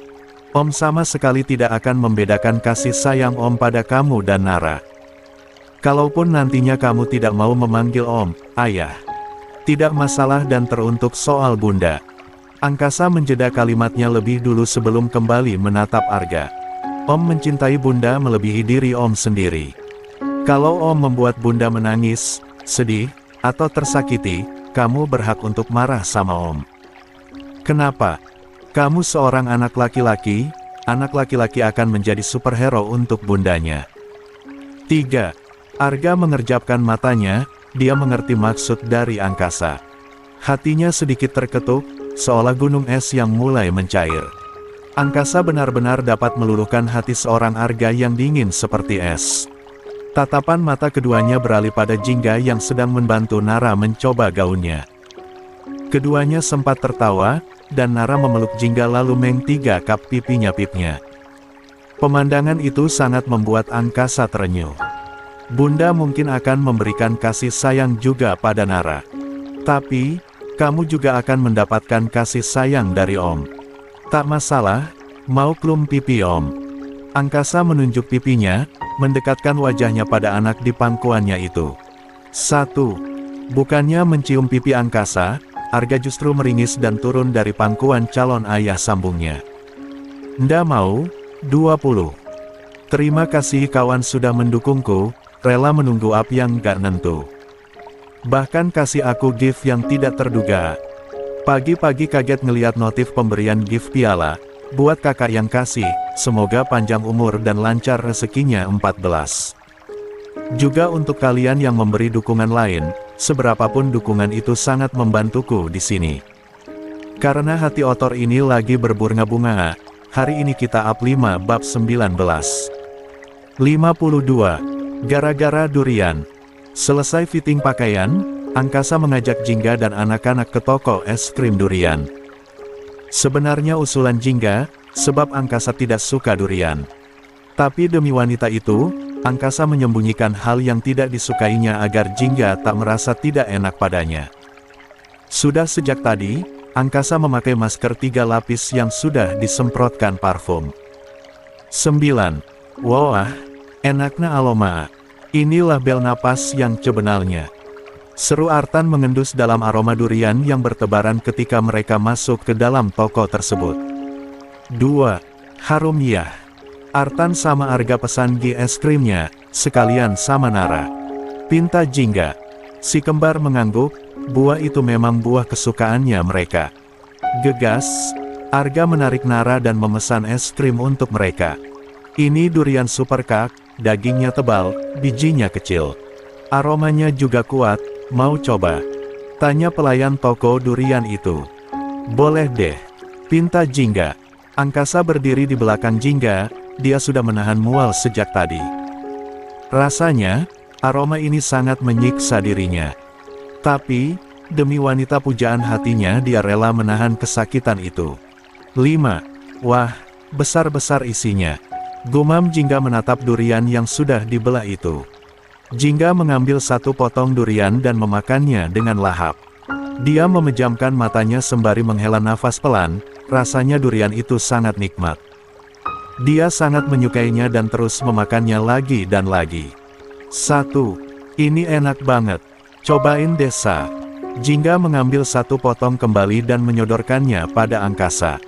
Om sama sekali tidak akan membedakan kasih sayang Om pada kamu dan Nara. Kalaupun nantinya kamu tidak mau memanggil Om, ayah, tidak masalah dan teruntuk soal Bunda. Angkasa menjeda kalimatnya lebih dulu sebelum kembali menatap Arga. Om mencintai Bunda melebihi diri Om sendiri. Kalau Om membuat Bunda menangis, sedih, atau tersakiti, kamu berhak untuk marah sama Om. Kenapa? Kamu seorang anak laki-laki akan menjadi superhero untuk bundanya. 3. Arga mengerjapkan matanya, dia mengerti maksud dari angkasa. Hatinya sedikit terketuk, seolah gunung es yang mulai mencair. Angkasa benar-benar dapat meluluhkan hati seorang Arga yang dingin seperti es. Tatapan mata keduanya beralih pada Jingga yang sedang membantu Nara mencoba gaunnya. Keduanya sempat tertawa, dan Nara memeluk Jingga lalu menggigap pipinya. Pemandangan itu sangat membuat angkasa terenyuh. Bunda mungkin akan memberikan kasih sayang juga pada Nara. Tapi, kamu juga akan mendapatkan kasih sayang dari Om. Tak masalah, mau klum pipi Om. Angkasa menunjuk pipinya, mendekatkan wajahnya pada anak di pangkuannya itu. 1. Bukannya mencium pipi angkasa, Arga justru meringis dan turun dari pangkuan calon ayah sambungnya. Nda mau, 20. Terima kasih kawan sudah mendukungku, rela menunggu up yang gak nentu. Bahkan kasih aku gift yang tidak terduga. Pagi-pagi kaget ngeliat notif pemberian gift piala, buat kakak yang kasih, semoga panjang umur dan lancar rezekinya 14. Juga untuk kalian yang memberi dukungan lain, seberapapun dukungan itu sangat membantuku di sini. Karena hati otor ini lagi berbunga-bunga, hari ini kita up 5 bab 19. 52. Gara-gara durian. Selesai fitting pakaian, Angkasa mengajak Jingga dan anak-anak ke toko es krim durian. Sebenarnya usulan Jingga, sebab Angkasa tidak suka durian. Tapi demi wanita itu, Angkasa menyembunyikan hal yang tidak disukainya agar Jingga tak merasa tidak enak padanya. Sudah sejak tadi, Angkasa memakai masker 3 lapis yang sudah disemprotkan parfum. 9. Wah, enaknya aroma. Inilah bel napas yang sebenarnya. Seru Artan mengendus dalam aroma durian yang bertebaran ketika mereka masuk ke dalam toko tersebut. 2. Harum ya. Artan sama Arga pesan es krimnya, sekalian sama Nara. Pinta Jingga. Si kembar mengangguk, buah itu memang buah kesukaannya mereka. Gegas, Arga menarik Nara dan memesan es krim untuk mereka. Ini durian super kak, dagingnya tebal, bijinya kecil. Aromanya juga kuat, mau coba? Tanya pelayan toko durian itu. Boleh deh. Pinta Jingga. Angkasa berdiri di belakang Jingga, dia sudah menahan mual sejak tadi. Rasanya, aroma ini sangat menyiksa dirinya. Tapi, demi wanita pujaan hatinya dia rela menahan kesakitan itu. 5. Wah, besar-besar isinya. Gumam Jingga menatap durian yang sudah dibelah itu. Jingga mengambil satu potong durian dan memakannya dengan lahap. Dia memejamkan matanya sembari menghela nafas pelan, rasanya durian itu sangat nikmat. Dia sangat menyukainya dan terus memakannya lagi dan lagi. 1. Ini enak banget. Cobain desa. Jingga mengambil satu potong kembali dan menyodorkannya pada Angkasa.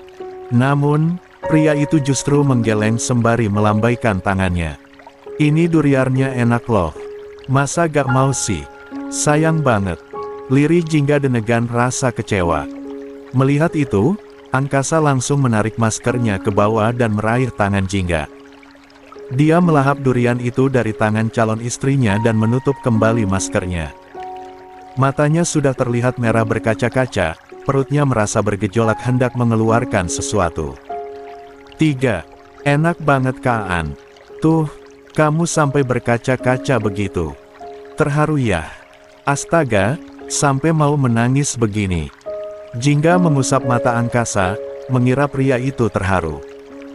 Namun, pria itu justru menggeleng sembari melambaikan tangannya. Ini duriannya enak loh. Masa gak mau sih? Sayang banget. Lirih Jingga denegan rasa kecewa. Melihat itu, Angkasa langsung menarik maskernya ke bawah dan meraih tangan Jingga. Dia melahap durian itu dari tangan calon istrinya dan menutup kembali maskernya. Matanya sudah terlihat merah berkaca-kaca, perutnya merasa bergejolak hendak mengeluarkan sesuatu. 3. Enak banget Kaan. Tuh, kamu sampai berkaca-kaca begitu. Terharu ya? Astaga, sampai mau menangis begini. Jingga mengusap mata Angkasa, mengira pria itu terharu.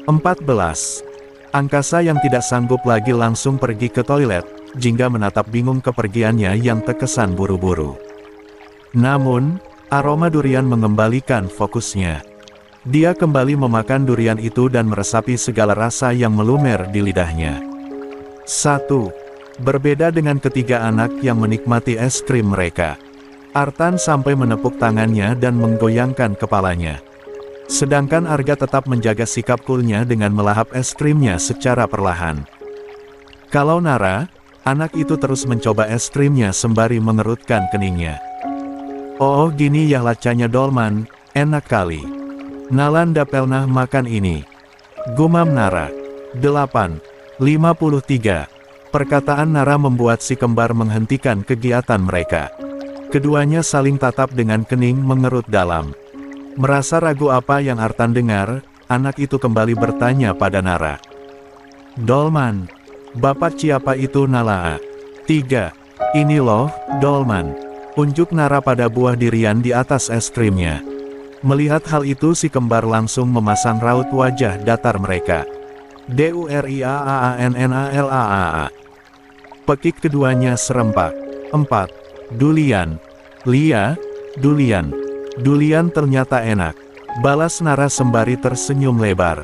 14. Angkasa yang tidak sanggup lagi langsung pergi ke toilet, Jingga menatap bingung kepergiannya yang terkesan buru-buru. Namun, aroma durian mengembalikan fokusnya. Dia kembali memakan durian itu dan meresapi segala rasa yang melumer di lidahnya. 1. Berbeda dengan ketiga anak yang menikmati es krim mereka. Artan sampai menepuk tangannya dan menggoyangkan kepalanya. Sedangkan Arga tetap menjaga sikap coolnya dengan melahap es krimnya secara perlahan. Kalau Nara, Anak itu terus mencoba es krimnya sembari mengerutkan keningnya. Oh gini ya lacanya Dolman, enak kali. Nalanda pelnah makan ini. Gumam Nara. 8:53. Perkataan Nara membuat si kembar menghentikan kegiatan mereka. Keduanya saling tatap dengan kening mengerut dalam. Merasa ragu apa yang Artan dengar, anak itu kembali bertanya pada Nara. Dolman. Bapak siapa itu Nalaa? 3. Ini loh, Dolman. Unjuk Nara pada buah durian di atas es krimnya. Melihat hal itu si kembar langsung memasang raut wajah datar mereka. DURIAAANNALAAA. Pekik keduanya serempak. 4. Dulian. Lia, Dulian. Dulian ternyata enak. Balas Nara sembari tersenyum lebar.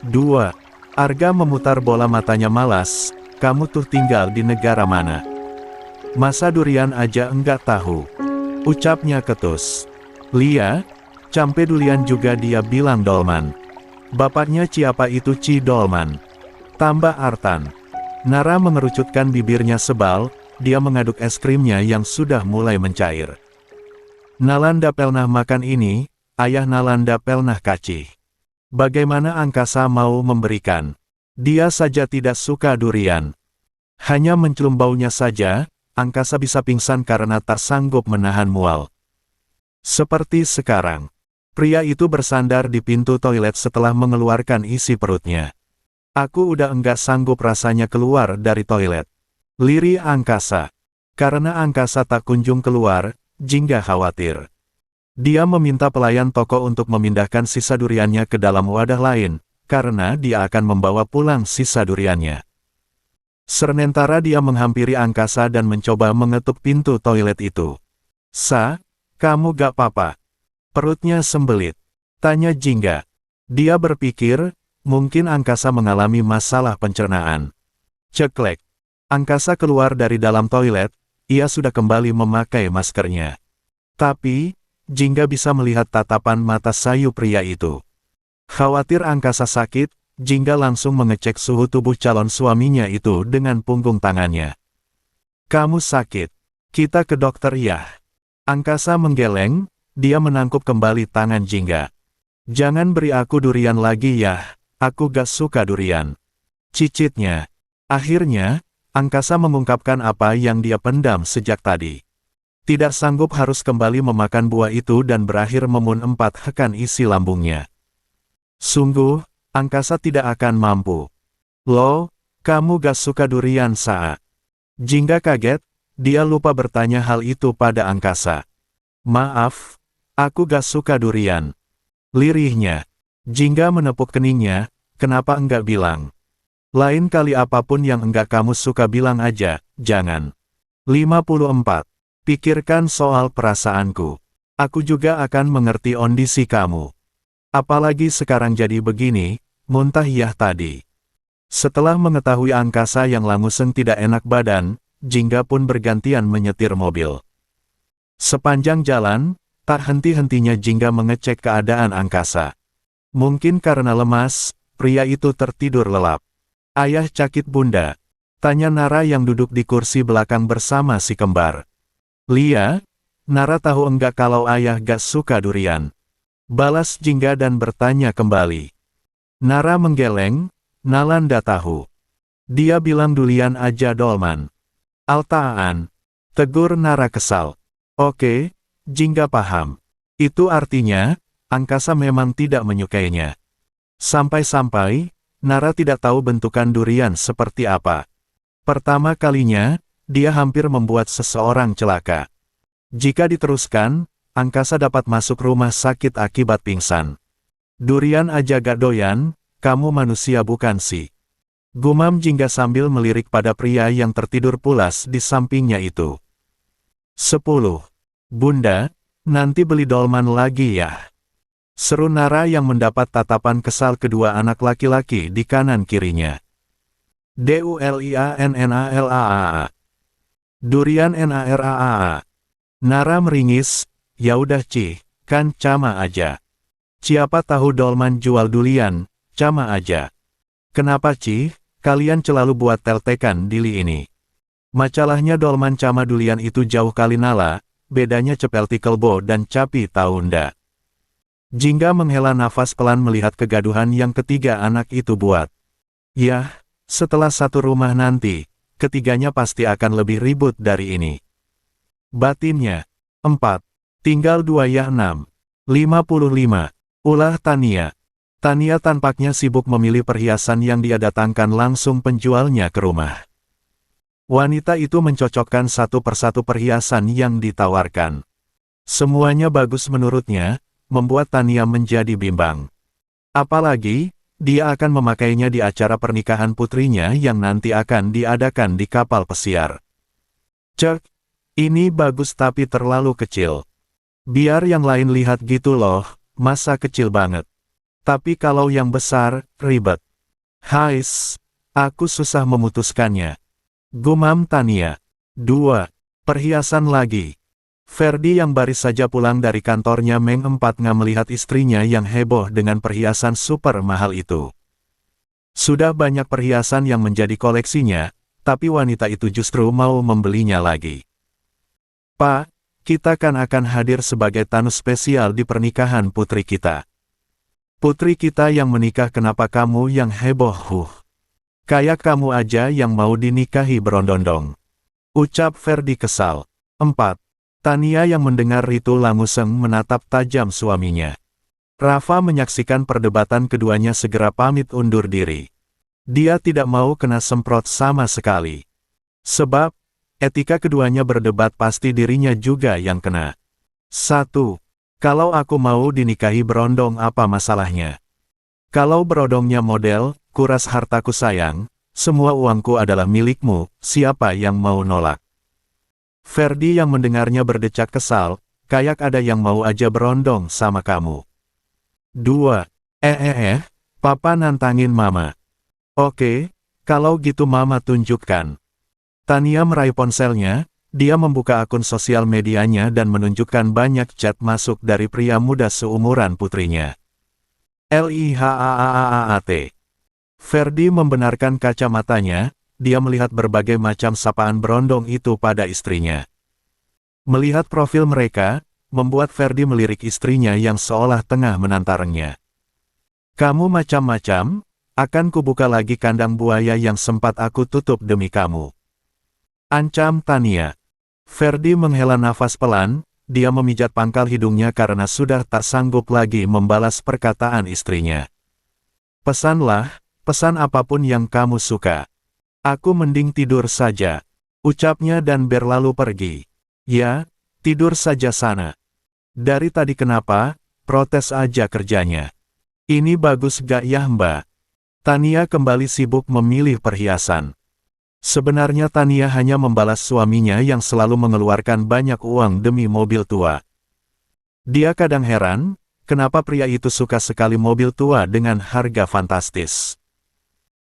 2. Arga memutar bola matanya malas, kamu tuh tinggal di negara mana? Masa durian aja enggak tahu. Ucapnya ketus. Lia, campe dulian juga dia bilang Dolman. Bapaknya siapa itu Ci Dolman? Tambah Artan. Nara mengerucutkan bibirnya sebal, dia mengaduk es krimnya yang sudah mulai mencair. Nalanda pelnah makan ini, ayah Nalanda pelnah kacih. Bagaimana angkasa mau memberikan? Dia saja tidak suka durian. Hanya mencium baunya saja, angkasa bisa pingsan karena tak sanggup menahan mual. Seperti sekarang. Pria itu bersandar di pintu toilet setelah mengeluarkan isi perutnya. Aku udah enggak sanggup rasanya keluar dari toilet. Lirih angkasa. Karena angkasa tak kunjung keluar, Jingga khawatir. Dia meminta pelayan toko untuk memindahkan sisa duriannya ke dalam wadah lain, karena dia akan membawa pulang sisa duriannya. Sementara dia menghampiri angkasa dan mencoba mengetuk pintu toilet itu. Sa, kamu gak apa-apa? Perutnya sembelit. Tanya Jingga. Dia berpikir, mungkin angkasa mengalami masalah pencernaan. Ceklek. Angkasa keluar dari dalam toilet, ia sudah kembali memakai maskernya. Tapi, Jingga bisa melihat tatapan mata sayu pria itu. Khawatir angkasa sakit, Jingga langsung mengecek suhu tubuh calon suaminya itu dengan punggung tangannya. Kamu sakit. Kita ke dokter ya. Angkasa menggeleng, dia menangkup kembali tangan Jingga. Jangan beri aku durian lagi ya, aku gak suka durian. Cicitnya. Akhirnya, angkasa mengungkapkan apa yang dia pendam sejak tadi. Tidak sanggup harus kembali memakan buah itu dan berakhir memun 4 hekan isi lambungnya. Sungguh, angkasa tidak akan mampu. Loh, kamu gak suka durian Sa? Jingga kaget, dia lupa bertanya hal itu pada angkasa. Maaf, aku gak suka durian. Lirihnya. Jingga menepuk keningnya, kenapa enggak bilang? Lain kali apapun yang enggak kamu suka bilang aja, jangan. 54. Pikirkan soal perasaanku. Aku juga akan mengerti kondisi kamu. Apalagi sekarang jadi begini, muntah yah tadi. Setelah mengetahui angkasa yang langsung tidak enak badan, Jingga pun bergantian menyetir mobil. Sepanjang jalan, tak henti-hentinya Jingga mengecek keadaan angkasa. Mungkin karena lemas, pria itu tertidur lelap. Ayah cakit bunda? Tanya Nara yang duduk di kursi belakang bersama si kembar. Lia, Nara tahu enggak kalau ayah gak suka durian. Balas Jingga dan bertanya kembali. Nara menggeleng, Nalanda tahu. Dia bilang durian aja Dolman. Altaan. Tegur Nara kesal. Oke, Jingga paham. Itu artinya, angkasa memang tidak menyukainya. Sampai-sampai, Nara tidak tahu bentukan durian seperti apa. Pertama kalinya, dia hampir membuat seseorang celaka. Jika diteruskan, angkasa dapat masuk rumah sakit akibat pingsan. Durian aja gak doyan, kamu manusia bukan sih? Gumam Jingga sambil melirik pada pria yang tertidur pulas di sampingnya itu. 10. Bunda, nanti beli dolman lagi ya. Seru Nara yang mendapat tatapan kesal kedua anak laki-laki di kanan kirinya. DULIANNALAAA. Durian NARAAA. Nara meringis, ya udah Ci, kan cama aja. Siapa tahu Dolman jual durian, cama aja. Kenapa Ci, kalian selalu buat teltekan dili ini? Macalahnya Dolman Camadulian itu jauh kali nala, bedanya Cepelti Kelbo dan Capi Taunda. Jingga menghela nafas pelan melihat kegaduhan yang ketiga anak itu buat. Yah, setelah satu rumah nanti, ketiganya pasti akan lebih ribut dari ini. Batinnya. 4. Tinggal 2 ya 6. 55. Ulah Tania. Tania tampaknya sibuk memilih perhiasan yang dia datangkan langsung penjualnya ke rumah. Wanita itu mencocokkan satu persatu perhiasan yang ditawarkan. Semuanya bagus menurutnya, membuat Tania menjadi bimbang. Apalagi, dia akan memakainya di acara pernikahan putrinya yang nanti akan diadakan di kapal pesiar. Cek, ini bagus tapi terlalu kecil. Biar yang lain lihat gitu loh, masa kecil banget. Tapi kalau yang besar, ribet. Hais, aku susah memutuskannya. Gumam Tania. 2. Perhiasan lagi. Ferdi yang baru saja pulang dari kantornya Meng 4 melihat istrinya yang heboh dengan perhiasan super mahal itu. Sudah banyak perhiasan yang menjadi koleksinya, tapi wanita itu justru mau membelinya lagi. Pak, kita kan akan hadir sebagai tamu spesial di pernikahan putri kita. Putri kita yang menikah, kenapa kamu yang heboh? Kayak kamu aja yang mau dinikahi berondong-dong. Ucap Ferdi kesal. 4. Tania yang mendengar itu langsung menatap tajam suaminya. Rafa menyaksikan perdebatan keduanya segera pamit undur diri. Dia tidak mau kena semprot sama sekali. Sebab, etika keduanya berdebat pasti dirinya juga yang kena. 1. Kalau aku mau dinikahi berondong apa masalahnya? Kalau berondongnya model, kuras hartaku sayang, semua uangku adalah milikmu, siapa yang mau nolak? Ferdi yang mendengarnya berdecak kesal, kayak ada yang mau aja berondong sama kamu. 2. Papa nantangin mama. Oke, kalau gitu mama tunjukkan. Tania meraih ponselnya, dia membuka akun sosial medianya dan menunjukkan banyak chat masuk dari pria muda seumuran putrinya. LIHAAAAT. Ferdi membenarkan kacamatanya, dia melihat berbagai macam sapaan berondong itu pada istrinya. Melihat profil mereka, membuat Ferdi melirik istrinya yang seolah tengah menantangnya. Kamu macam-macam, akan kubuka lagi kandang buaya yang sempat aku tutup demi kamu. Ancam Tania. Ferdi menghela nafas pelan, dia memijat pangkal hidungnya karena sudah tak sanggup lagi membalas perkataan istrinya. Pesanlah, pesan apapun yang kamu suka. Aku mending tidur saja, ucapnya dan berlalu pergi. Ya, tidur saja sana. Dari tadi kenapa, protes aja kerjanya. Ini bagus gak ya mbak? Tania kembali sibuk memilih perhiasan. Sebenarnya Tania hanya membalas suaminya yang selalu mengeluarkan banyak uang demi mobil tua. Dia kadang heran, kenapa pria itu suka sekali mobil tua dengan harga fantastis.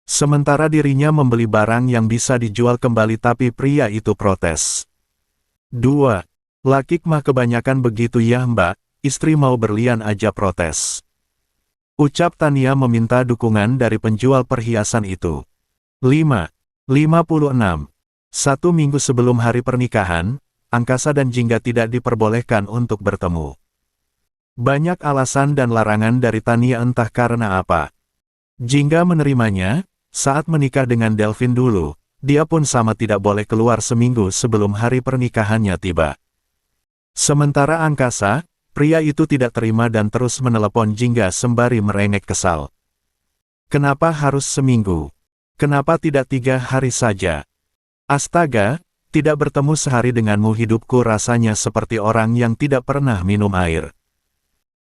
Sementara dirinya membeli barang yang bisa dijual kembali tapi pria itu protes. 2. Laki mah kebanyakan begitu ya mbak, istri mau berlian aja protes. Ucap Tania meminta dukungan dari penjual perhiasan itu. 5. 56. 1 minggu sebelum hari pernikahan, Angkasa dan Jingga tidak diperbolehkan untuk bertemu. Banyak alasan dan larangan dari Tania entah karena apa. Jingga menerimanya, saat menikah dengan Delvin dulu, dia pun sama tidak boleh keluar seminggu sebelum hari pernikahannya tiba. Sementara Angkasa, pria itu tidak terima dan terus menelepon Jingga sembari merengek kesal. Kenapa harus seminggu? Kenapa tidak 3 hari saja? Astaga, tidak bertemu sehari denganmu hidupku rasanya seperti orang yang tidak pernah minum air.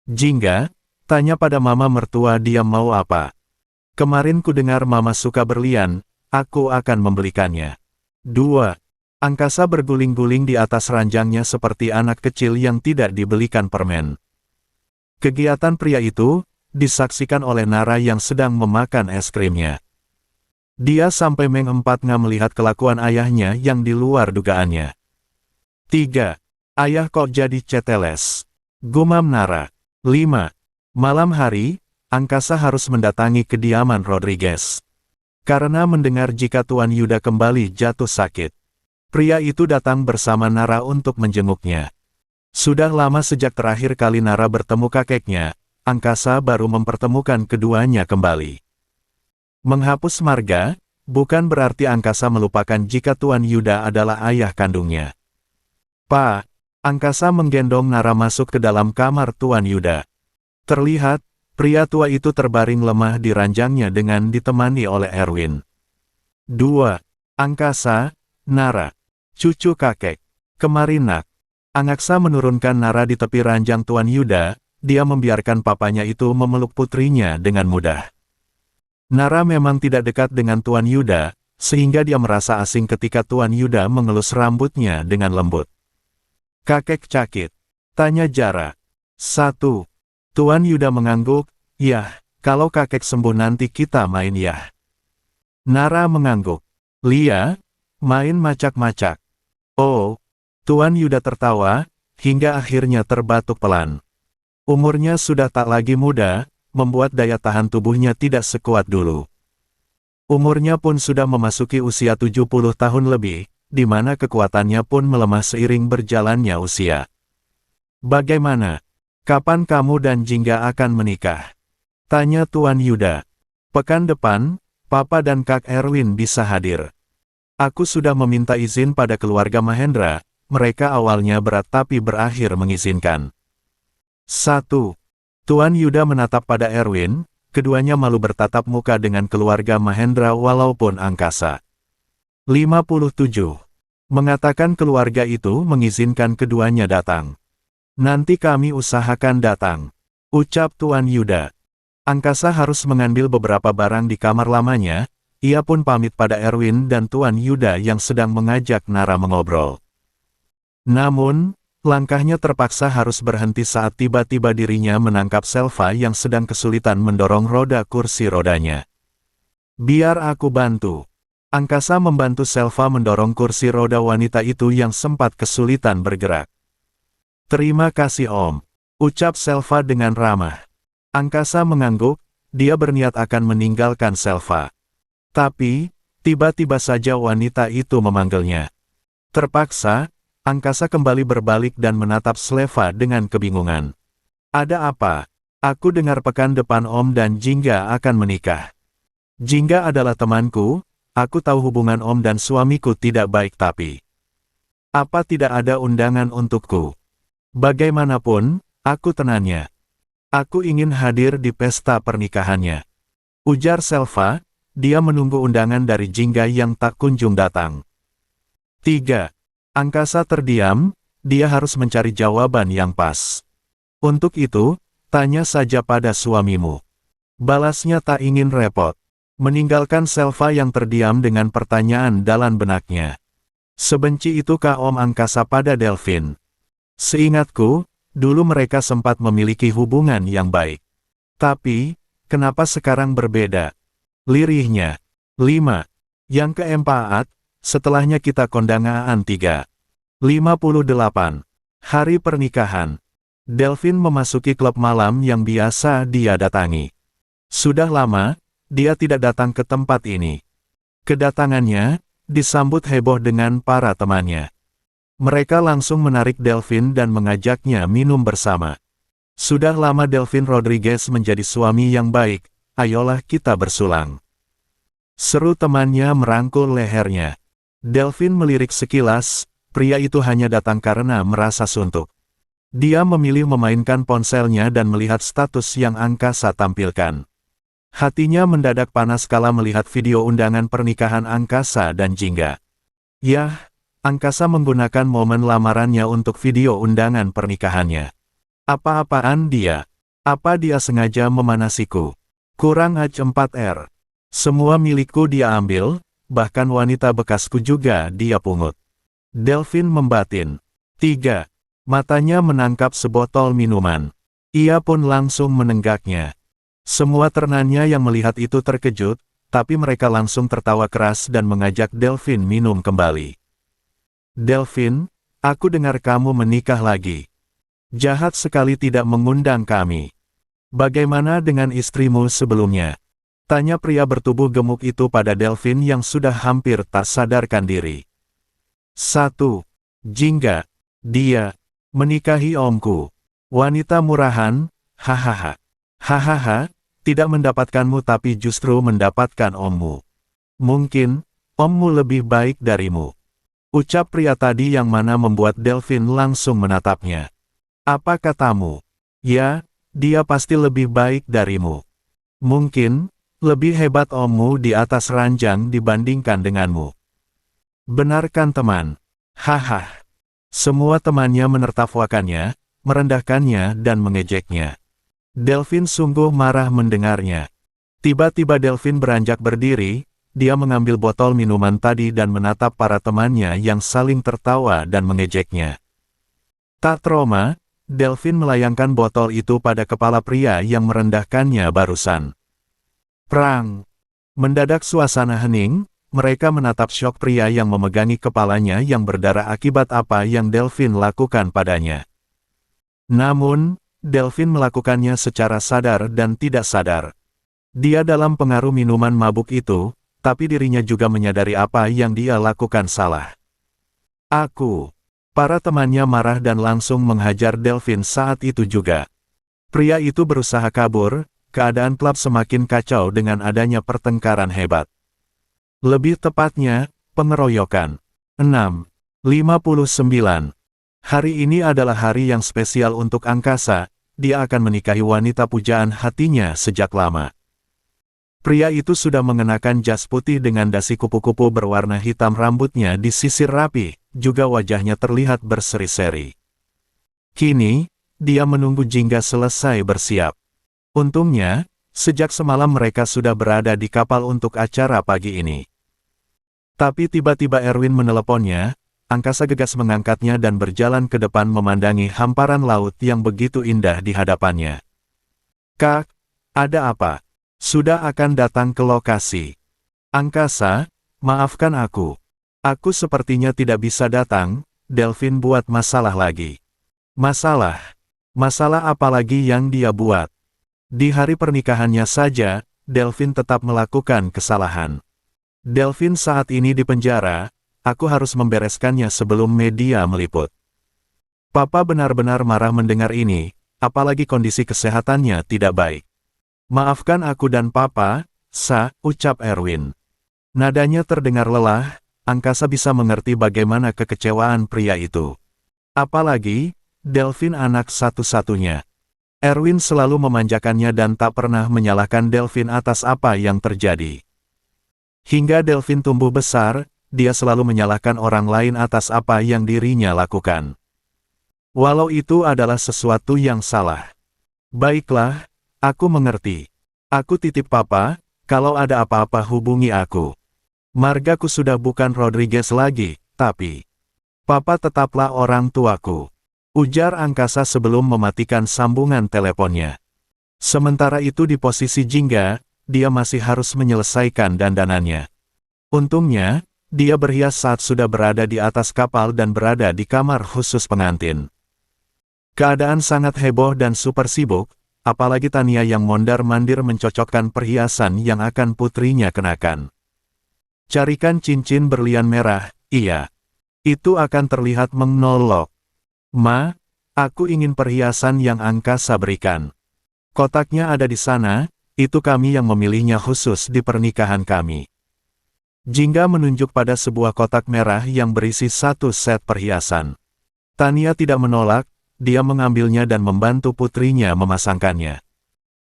Jingga, tanya pada mama mertua dia mau apa. Kemarin ku dengar mama suka berlian, aku akan membelikannya. 2. Angkasa berguling-guling di atas ranjangnya seperti anak kecil yang tidak dibelikan permen. Kegiatan pria itu, disaksikan oleh Nara yang sedang memakan es krimnya. Dia sampai Meng 4 melihat kelakuan ayahnya yang di luar dugaannya. 3. Ayah kok jadi ceteles? Gumam Nara. 5. Malam hari, Angkasa harus mendatangi kediaman Rodriguez. Karena mendengar jika Tuan Yuda kembali jatuh sakit. Pria itu datang bersama Nara untuk menjenguknya. Sudah lama sejak terakhir kali Nara bertemu kakeknya, angkasa baru mempertemukan keduanya kembali. Menghapus marga, bukan berarti angkasa melupakan jika Tuan Yuda adalah ayah kandungnya. Pak, angkasa menggendong Nara masuk ke dalam kamar Tuan Yuda. Terlihat, pria tua itu terbaring lemah di ranjangnya dengan ditemani oleh Erwin. 2. Angkasa, Nara. Cucu kakek. Kemari nak. Angkasa menurunkan Nara di tepi ranjang Tuan Yuda, dia membiarkan papanya itu memeluk putrinya dengan mudah. Nara memang tidak dekat dengan Tuan Yuda, sehingga dia merasa asing ketika Tuan Yuda mengelus rambutnya dengan lembut. Kakek cakit. Tanya Jara. 1. Tuan Yuda mengangguk, yah, kalau kakek sembuh nanti kita main yah. Nara mengangguk. Lia, main macak-macak. Oh, Tuan Yuda tertawa, hingga akhirnya terbatuk pelan. Umurnya sudah tak lagi muda, membuat daya tahan tubuhnya tidak sekuat dulu. Umurnya pun sudah memasuki usia 70 tahun lebih, di mana kekuatannya pun melemah seiring berjalannya usia. Bagaimana? Kapan kamu dan Jingga akan menikah? Tanya Tuan Yuda. Pekan depan, Papa dan Kak Erwin bisa hadir. Aku sudah meminta izin pada keluarga Mahendra, mereka awalnya berat tapi berakhir mengizinkan. 1. Tuan Yuda menatap pada Erwin, keduanya malu bertatap muka dengan keluarga Mahendra walaupun angkasa. 57. Mengatakan keluarga itu mengizinkan keduanya datang. Nanti kami usahakan datang. Ucap Tuan Yuda. Angkasa harus mengambil beberapa barang di kamar lamanya, ia pun pamit pada Erwin dan Tuan Yuda yang sedang mengajak Nara mengobrol. Namun, langkahnya terpaksa harus berhenti saat tiba-tiba dirinya menangkap Selva yang sedang kesulitan mendorong roda kursi rodanya. Biar aku bantu. Angkasa membantu Selva mendorong kursi roda wanita itu yang sempat kesulitan bergerak. Terima kasih Om, ucap Selva dengan ramah. Angkasa mengangguk, dia berniat akan meninggalkan Selva. Tapi, tiba-tiba saja wanita itu memanggilnya. Terpaksa, angkasa kembali berbalik dan menatap Selva dengan kebingungan. Ada apa? Aku dengar pekan depan Om dan Jingga akan menikah. Jingga adalah temanku, aku tahu hubungan Om dan suamiku tidak baik tapi. Apa tidak ada undangan untukku? Bagaimanapun, aku tenannya. Aku ingin hadir di pesta pernikahannya. Ujar Selva. Dia menunggu undangan dari Jingga yang tak kunjung datang. 3. Angkasa terdiam, dia harus mencari jawaban yang pas. Untuk itu, tanya saja pada suamimu. Balasnya tak ingin repot. Meninggalkan Selva yang terdiam dengan pertanyaan dalam benaknya. Sebenci itukah Om Angkasa pada Delvin? Seingatku, dulu mereka sempat memiliki hubungan yang baik. Tapi, kenapa sekarang berbeda? Lirihnya. 5. Yang keempat, setelahnya kita kondangan 3. 58. Hari pernikahan. Delvin memasuki klub malam yang biasa dia datangi. Sudah lama, dia tidak datang ke tempat ini. Kedatangannya, disambut heboh dengan para temannya. Mereka langsung menarik Delvin dan mengajaknya minum bersama. Sudah lama Delvin Rodriguez menjadi suami yang baik. Ayolah kita bersulang. Seru temannya merangkul lehernya. Delvin melirik sekilas, pria itu hanya datang karena merasa suntuk. Dia memilih memainkan ponselnya dan melihat status yang angkasa tampilkan. Hatinya mendadak panas kala melihat video undangan pernikahan angkasa dan Jingga. Yah, angkasa menggunakan momen lamarannya untuk video undangan pernikahannya. Apa-apaan dia? Apa dia sengaja memanasiku? Kurang H4R. Semua milikku dia ambil, bahkan wanita bekasku juga dia pungut. Delvin membatin. 3. Matanya menangkap sebotol minuman. Ia pun langsung menenggaknya. Semua ternannya yang melihat itu terkejut, tapi mereka langsung tertawa keras dan mengajak Delvin minum kembali. Delvin, aku dengar kamu menikah lagi. Jahat sekali tidak mengundang kami. Bagaimana dengan istrimu sebelumnya? Tanya pria bertubuh gemuk itu pada Delvin yang sudah hampir tak sadarkan diri. 1. Jingga. Dia menikahi omku. Wanita murahan, hahaha. Hahaha, tidak mendapatkanmu tapi justru mendapatkan ommu. Mungkin, ommu lebih baik darimu. Ucap pria tadi yang mana membuat Delphine langsung menatapnya. Apa katamu? Ya, dia pasti lebih baik darimu. Mungkin, lebih hebat ommu di atas ranjang dibandingkan denganmu. Benarkan teman? Haha. Semua temannya menertawakannya, merendahkannya dan mengejeknya. Delphine sungguh marah mendengarnya. Tiba-tiba Delphine beranjak berdiri, dia mengambil botol minuman tadi dan menatap para temannya yang saling tertawa dan mengejeknya. Tak trauma, Delphine melayangkan botol itu pada kepala pria yang merendahkannya barusan. Perang. Mendadak suasana hening, mereka menatap syok pria yang memegangi kepalanya yang berdarah akibat apa yang Delphine lakukan padanya. Namun, Delphine melakukannya secara sadar dan tidak sadar. Dia dalam pengaruh minuman mabuk itu, tapi dirinya juga menyadari apa yang dia lakukan salah. Para temannya marah dan langsung menghajar Delphine saat itu juga. Pria itu berusaha kabur, keadaan klub semakin kacau dengan adanya pertengkaran hebat. Lebih tepatnya, pengeroyokan. 6:59. Hari ini adalah hari yang spesial untuk angkasa, dia akan menikahi wanita pujaan hatinya sejak lama. Pria itu sudah mengenakan jas putih dengan dasi kupu-kupu berwarna hitam, rambutnya disisir rapi, juga wajahnya terlihat berseri-seri. Kini, dia menunggu Jingga selesai bersiap. Untungnya, sejak semalam mereka sudah berada di kapal untuk acara pagi ini. Tapi tiba-tiba Erwin meneleponnya, angkasa gegas mengangkatnya dan berjalan ke depan memandangi hamparan laut yang begitu indah di hadapannya. Kak, ada apa? Sudah akan datang ke lokasi. Angkasa, maafkan aku. Aku sepertinya tidak bisa datang, Delphine buat masalah lagi. Masalah? Masalah apa lagi yang dia buat? Di hari pernikahannya saja, Delphine tetap melakukan kesalahan. Delphine saat ini di penjara, aku harus membereskannya sebelum media meliput. Papa benar-benar marah mendengar ini, apalagi kondisi kesehatannya tidak baik. Maafkan aku dan Papa, ucap Erwin. Nadanya terdengar lelah, angkasa bisa mengerti bagaimana kekecewaan pria itu. Apalagi, Delphine anak satu-satunya. Erwin selalu memanjakannya dan tak pernah menyalahkan Delphine atas apa yang terjadi. Hingga Delphine tumbuh besar, dia selalu menyalahkan orang lain atas apa yang dirinya lakukan. Walau itu adalah sesuatu yang salah. Baiklah, aku mengerti. Aku titip Papa, kalau ada apa-apa hubungi aku. Margaku sudah bukan Rodriguez lagi, tapi Papa tetaplah orang tuaku. Ujar angkasa sebelum mematikan sambungan teleponnya. Sementara itu di posisi Jingga, dia masih harus menyelesaikan dandanannya. Untungnya, dia berhias saat sudah berada di atas kapal dan berada di kamar khusus pengantin. Keadaan sangat heboh dan super sibuk, apalagi Tania yang mondar-mandir mencocokkan perhiasan yang akan putrinya kenakan. Carikan cincin berlian merah, iya. Itu akan terlihat menolok. Ma, aku ingin perhiasan yang angkasa berikan. Kotaknya ada di sana, itu kami yang memilihnya khusus di pernikahan kami. Jingga menunjuk pada sebuah kotak merah yang berisi satu set perhiasan. Tania tidak menolak, dia mengambilnya dan membantu putrinya memasangkannya.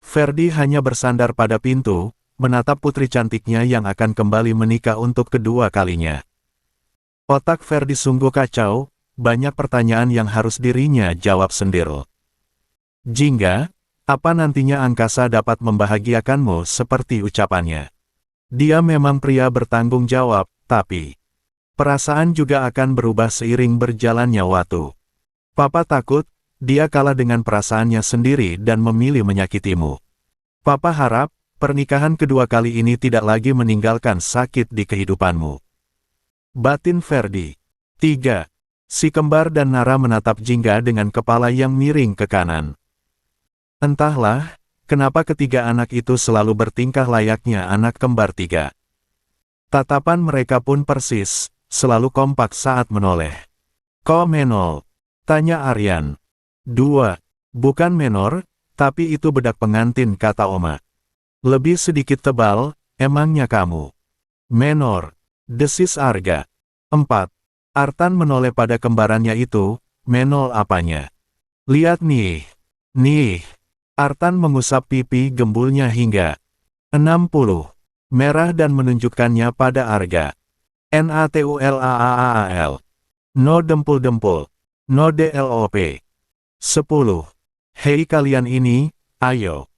Ferdi hanya bersandar pada pintu, menatap putri cantiknya yang akan kembali menikah untuk kedua kalinya. Otak Ferdi sungguh kacau, banyak pertanyaan yang harus dirinya jawab sendiri. Jingga, apa nantinya angkasa dapat membahagiakanmu seperti ucapannya? Dia memang pria bertanggung jawab, tapi perasaan juga akan berubah seiring berjalannya waktu. Papa takut, dia kalah dengan perasaannya sendiri dan memilih menyakitimu. Papa harap, pernikahan kedua kali ini tidak lagi meninggalkan sakit di kehidupanmu. Batin Ferdi. 3. Si kembar dan Nara menatap Jingga dengan kepala yang miring ke kanan. Entahlah, kenapa ketiga anak itu selalu bertingkah layaknya anak kembar tiga. Tatapan mereka pun persis, selalu kompak saat menoleh. "Kok menol?" tanya Aryan. "Dua. Bukan menor, tapi itu bedak pengantin," kata Oma. "Lebih sedikit tebal, emangnya kamu?" "Menor," desis Arga. 4. Artan menoleh pada kembarannya itu. "Menol apanya? Lihat nih. Nih." Artan mengusap pipi gembulnya hingga 60. Merah dan menunjukkannya pada Arga. "NATULAAAL. No dempul-dempul. No DLOP. 10. "Hei kalian ini, ayo.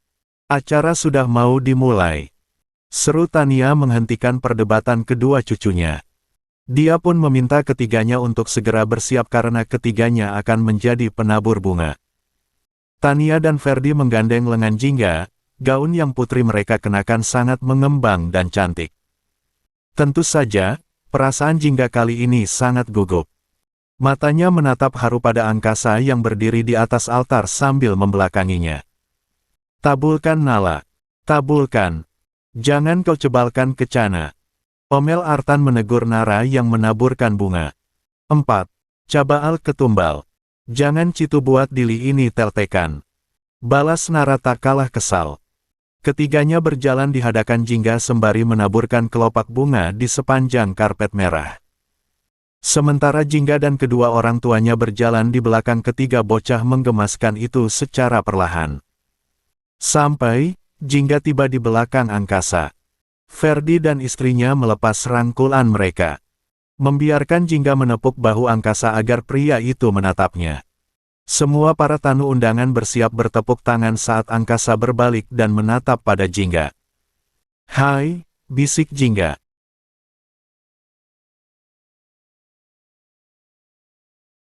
Acara sudah mau dimulai," seru Tania menghentikan perdebatan kedua cucunya. Dia pun meminta ketiganya untuk segera bersiap karena ketiganya akan menjadi penabur bunga. Tania dan Ferdi menggandeng lengan Jingga, gaun yang putri mereka kenakan sangat mengembang dan cantik. Tentu saja, perasaan Jingga kali ini sangat gugup. Matanya menatap haru pada angkasa yang berdiri di atas altar sambil membelakanginya. "Tabulkan Nala. Tabulkan. Jangan kau cebalkan kecana," omel Artan menegur Nara yang menaburkan bunga. 4. "Cabaal ketumbal. Jangan citu buat dili ini teltekan," balas Nara tak kalah kesal. Ketiganya berjalan di hadapan Jingga sembari menaburkan kelopak bunga di sepanjang karpet merah. Sementara Jingga dan kedua orang tuanya berjalan di belakang ketiga bocah menggemaskan itu secara perlahan. Sampai, Jingga tiba di belakang angkasa. Ferdi dan istrinya melepas rangkulan mereka, membiarkan Jingga menepuk bahu angkasa agar pria itu menatapnya. Semua para tamu undangan bersiap bertepuk tangan saat angkasa berbalik dan menatap pada Jingga. "Hai," bisik Jingga.